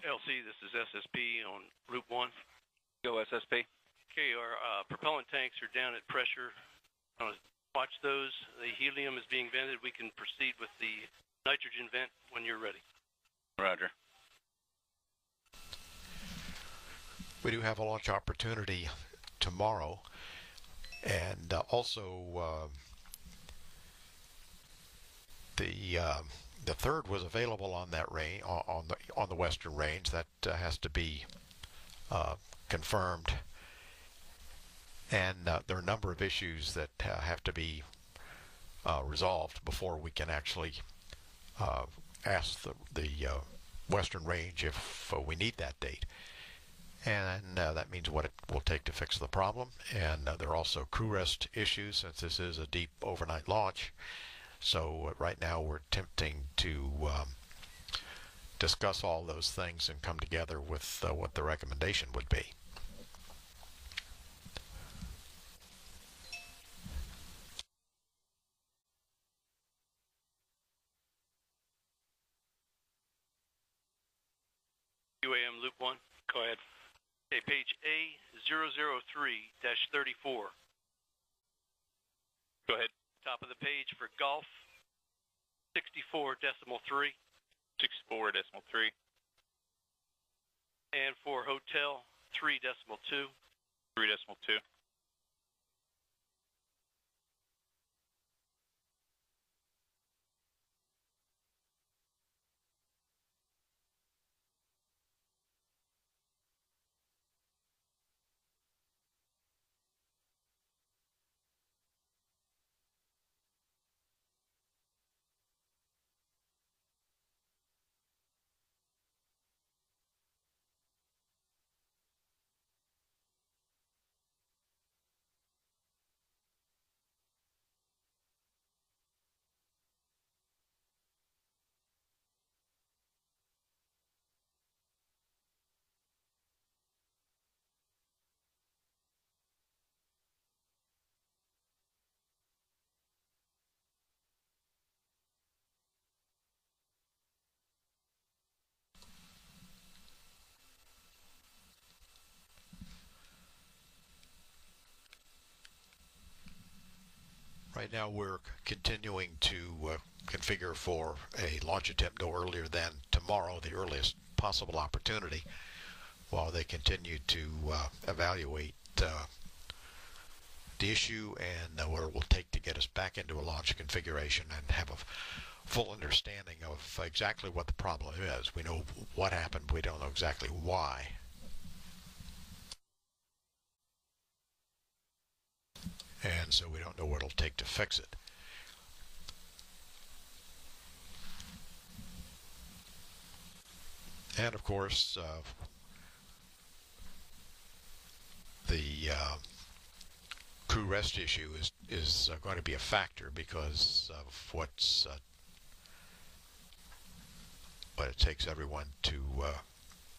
LC, this is SSP on Route 1. Go SSP. Okay, our propellant tanks are down at pressure. Watch those. The helium is being vented. We can proceed with the nitrogen vent when you're ready. Roger. We do have a launch opportunity tomorrow, and also the third was available on that range, on the western range. That has to be confirmed And there are a number of issues that have to be resolved before we can actually ask the Western Range if we need that date. And that means what it will take to fix the problem. And there are also crew rest issues, since this is a deep overnight launch. So right now we're attempting to discuss all those things and come together with what the recommendation would be. UAM Loop 1. Go ahead. Okay, page A003-34. Go ahead. Top of the page for Golf, 64.3. 64.3. And for Hotel, 3.2. 3.2. Right now we're continuing to configure for a launch attempt no earlier than tomorrow, the earliest possible opportunity, while they continue to evaluate the issue and what it will take to get us back into a launch configuration and have a full understanding of exactly what the problem is. We know what happened, we don't know exactly why. And so we don't know what it'll take to fix it. And of course, the crew rest issue is going to be a factor because of what it takes everyone to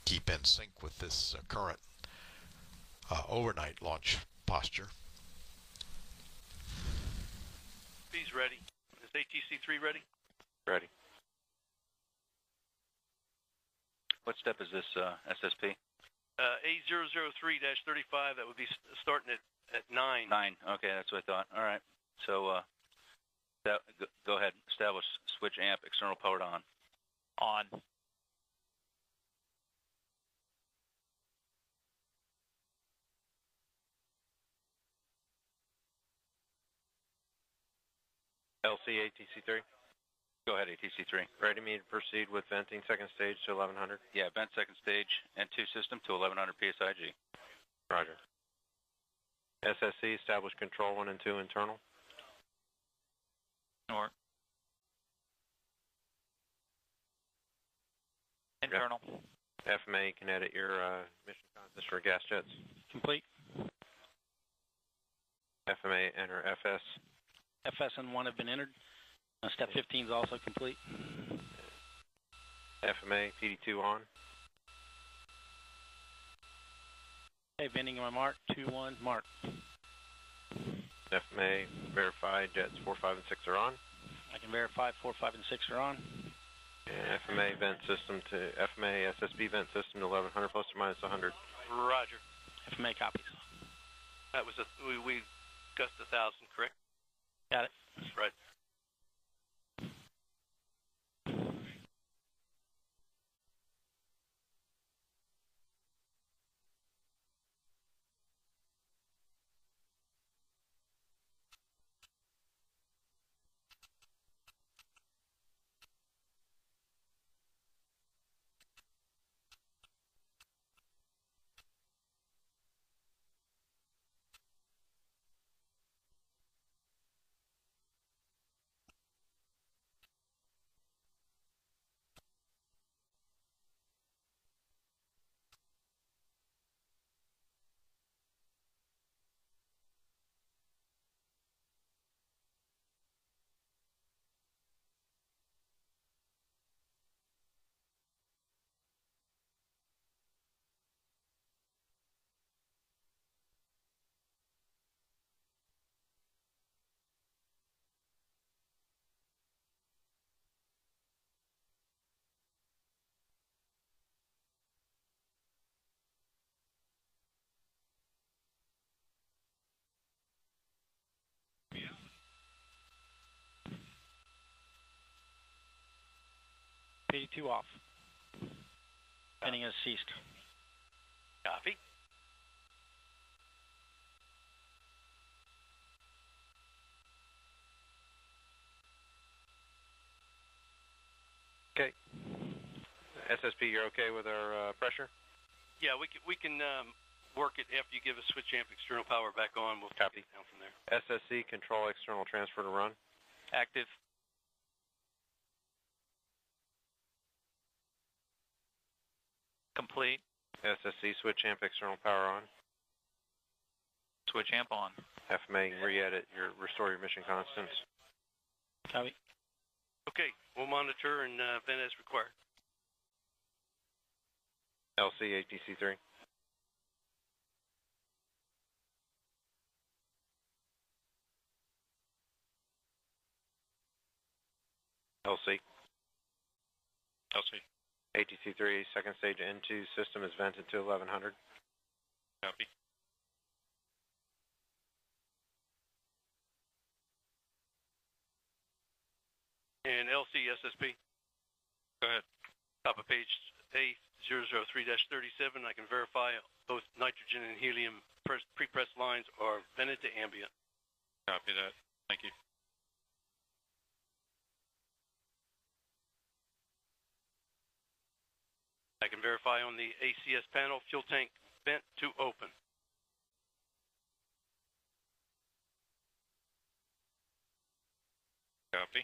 keep in sync with this current overnight launch posture. B's ready. Is ATC-3 ready? Ready. What step is this, SSP? A003-35, that would be starting at 9. 9. Okay, that's what I thought. All right. So go ahead. Establish switch amp external powered on. On. LC ATC-3. Go ahead, ATC-3. Ready me to proceed with venting second stage to 1100. Yeah, vent second stage and 2 system to 1100 PSIG. Roger. SSC, establish control 1 and 2 internal. Or internal. FMA, you can edit your mission concepts for gas jets. Complete. FMA, enter FS. FS and 1 have been entered. Step 15 is also complete. FMA, PD2 on. Okay, venting on my mark. 2-1, mark. FMA, verify jets 4, 5, and 6 are on. I can verify 4, 5, and 6 are on. And FMA vent system to FMA SSB vent system to 1100 plus or minus 100. Roger. FMA copies. That was we discussed 1,000, correct? Got it. Right. PD2 off. Venting has ceased. Copy. Okay. SSP, you're okay with our pressure? Yeah, we can work it after you give us switch amp external power back on. We'll copy it down from there. SSC, control external transfer to run. Active. Complete. SSC, switch amp external power on. Switch amp on. FMA, re-edit restore your mission constants. Copy. Okay, we'll monitor and vent as required. LC, ATC3. LC. LC. ATC3, second stage N2 system is vented to 1100. Copy. And LC SSP. Go ahead. Top of page A003-37, I can verify both nitrogen and helium pre-pressed lines are vented to ambient. Copy that. Thank you. I can verify on the ACS panel, fuel tank vent to open. Copy.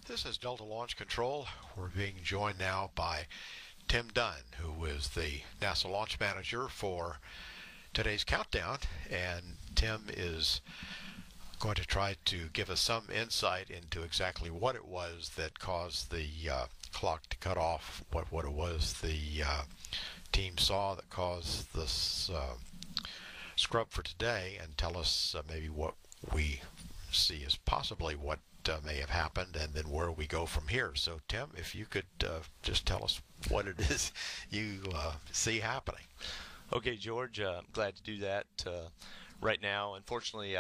This is Delta Launch Control. We're being joined now by Tim Dunn, who is the NASA launch manager for today's countdown, and Tim is going to try to give us some insight into exactly what it was that caused the clock to cut off, what it was the team saw that caused this scrub for today, and tell us maybe what we see as possibly what may have happened, and then where we go from here. So Tim, if you could just tell us what it is you see happening. Okay, George, I'm glad to do that. Right now, unfortunately,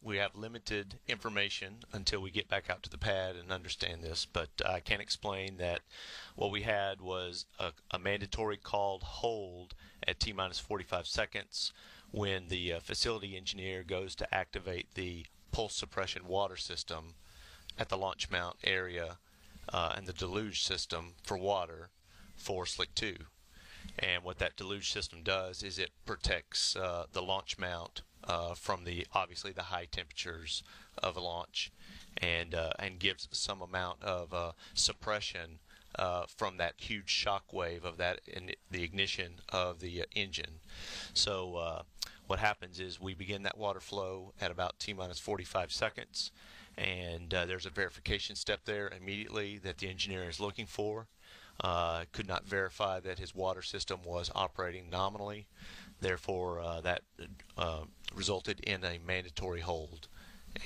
we have limited information until we get back out to the pad and understand this, but I can explain that what we had was a mandatory called hold at T-minus 45 seconds when the facility engineer goes to activate the pulse suppression water system at the launch mount area and the deluge system for water for Slick 2. And what that deluge system does is it protects the launch mount from obviously the high temperatures of a launch, and gives some amount of suppression from that huge shock wave of that in the ignition of the engine. So what happens is we begin that water flow at about T-minus 45 seconds, and there's a verification step there immediately that the engineer is looking for. Could not verify that his water system was operating nominally. Therefore, that resulted in a mandatory hold.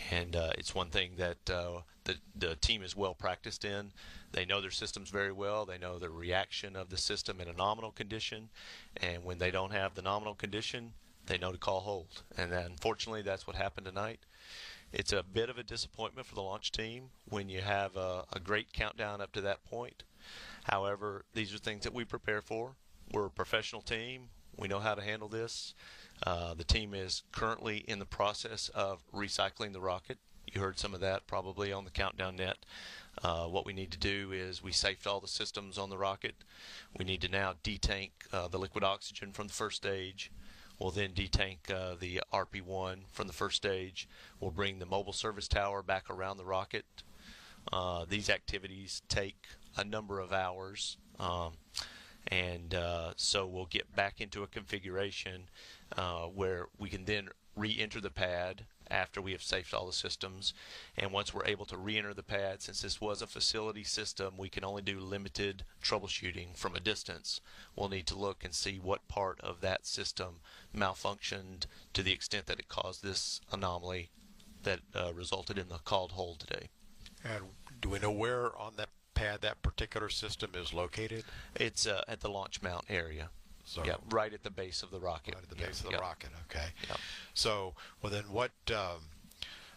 And it's one thing that the team is well practiced in. They know their systems very well. They know the reaction of the system in a nominal condition. And when they don't have the nominal condition, they know to call hold. And unfortunately, that's what happened tonight. It's a bit of a disappointment for the launch team when you have a great countdown up to that point. However, these are things that we prepare for. We're a professional team. We know how to handle this. The team is currently in the process of recycling the rocket. You heard some of that probably on the countdown net. What we need to do is we safed all the systems on the rocket. We need to now detank the liquid oxygen from the first stage. We'll then detank the RP-1 from the first stage. We'll bring the mobile service tower back around the rocket. These activities take a number of hours, so we'll get back into a configuration where we can then re-enter the pad after we have safed all the systems. And once we're able to re-enter the pad, since this was a facility system, we can only do limited troubleshooting from a distance. We'll need to look and see what part of that system malfunctioned to the extent that it caused this anomaly that resulted in the called hold today. And do we know where on that pad that particular system is located? It's at the launch mount area. So yeah, right at the base of the rocket. Right at the base of the rocket, okay. Yep. So, well then what,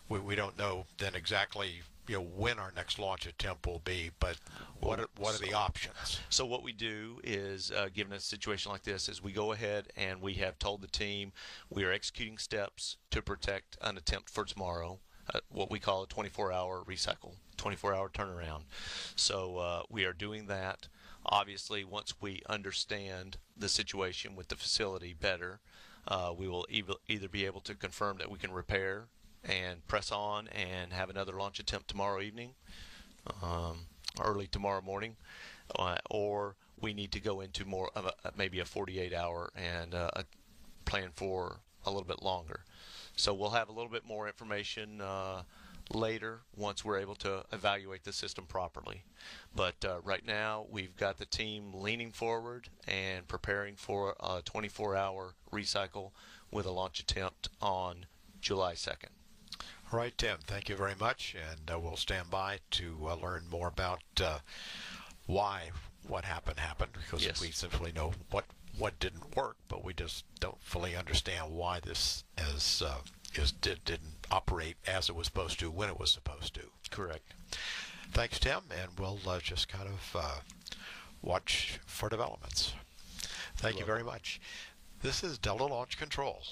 we don't know then exactly when our next launch attempt will be, but what are the options? So what we do is, given a situation like this, is we go ahead and we have told the team we are executing steps to protect an attempt for tomorrow, what we call a 24-hour recycle, 24-hour turnaround. So we are doing that. Obviously, once we understand the situation with the facility better, we will either be able to confirm that we can repair and press on and have another launch attempt tomorrow evening, early tomorrow morning, or we need to go into more of maybe a 48-hour and plan for a little bit longer. So we'll have a little bit more information later once we're able to evaluate the system properly. But right now we've got the team leaning forward and preparing for a 24-hour recycle with a launch attempt on July 2nd. All right, Tim, thank you very much, and we'll stand by to learn more about why what happened, because yes. We simply know what didn't work, but we just don't fully understand why this didn't operate as it was supposed to when it was supposed to. Correct. Thanks, Tim, and we'll just kind of watch for developments. Thank you very much. This is Delta Launch Control.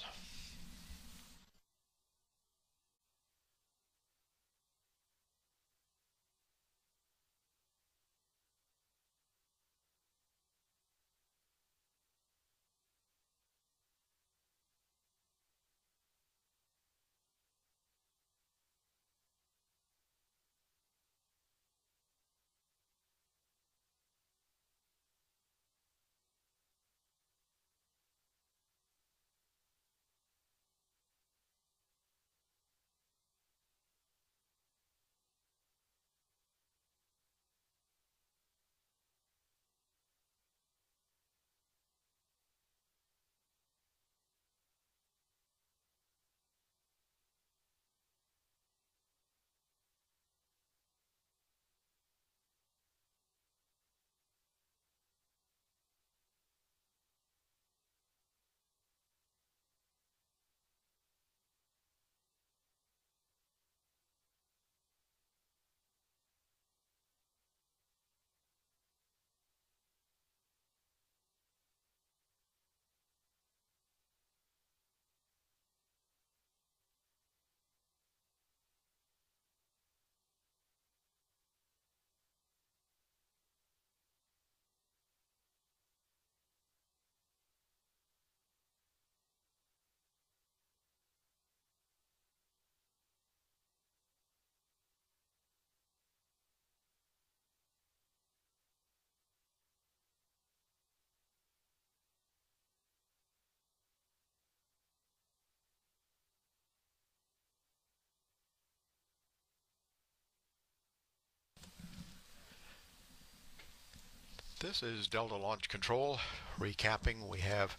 This is Delta Launch Control. Recapping, we have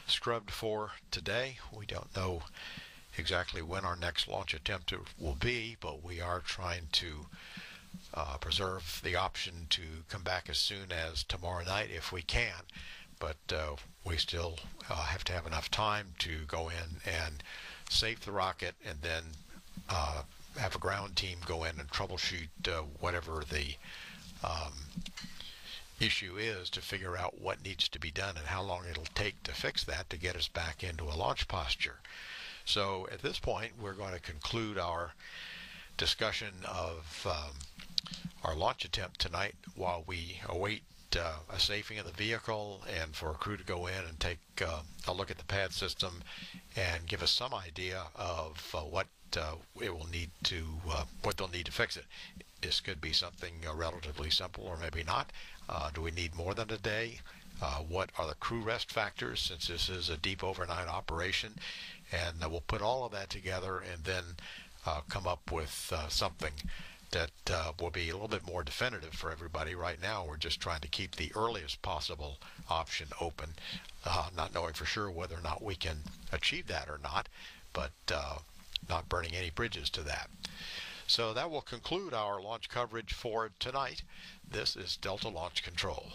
scrubbed for today. We don't know exactly when our next launch attempt will be, but we are trying to preserve the option to come back as soon as tomorrow night if we can. But we still have to have enough time to go in and safe the rocket and then have a ground team go in and troubleshoot whatever the issue is to figure out what needs to be done and how long it'll take to fix that to get us back into a launch posture. So at this point, we're going to conclude our discussion of our launch attempt tonight while we await a safing of the vehicle and for a crew to go in and take a look at the pad system and give us some idea of what it will need to, what they'll need to fix it. This could be something relatively simple or maybe not. Do we need more than a day? What are the crew rest factors since this is a deep overnight operation? And we'll put all of that together and then come up with something that will be a little bit more definitive for everybody. Right now, we're just trying to keep the earliest possible option open, not knowing for sure whether or not we can achieve that or not, but not burning any bridges to that. So that will conclude our launch coverage for tonight. This is Delta Launch Control.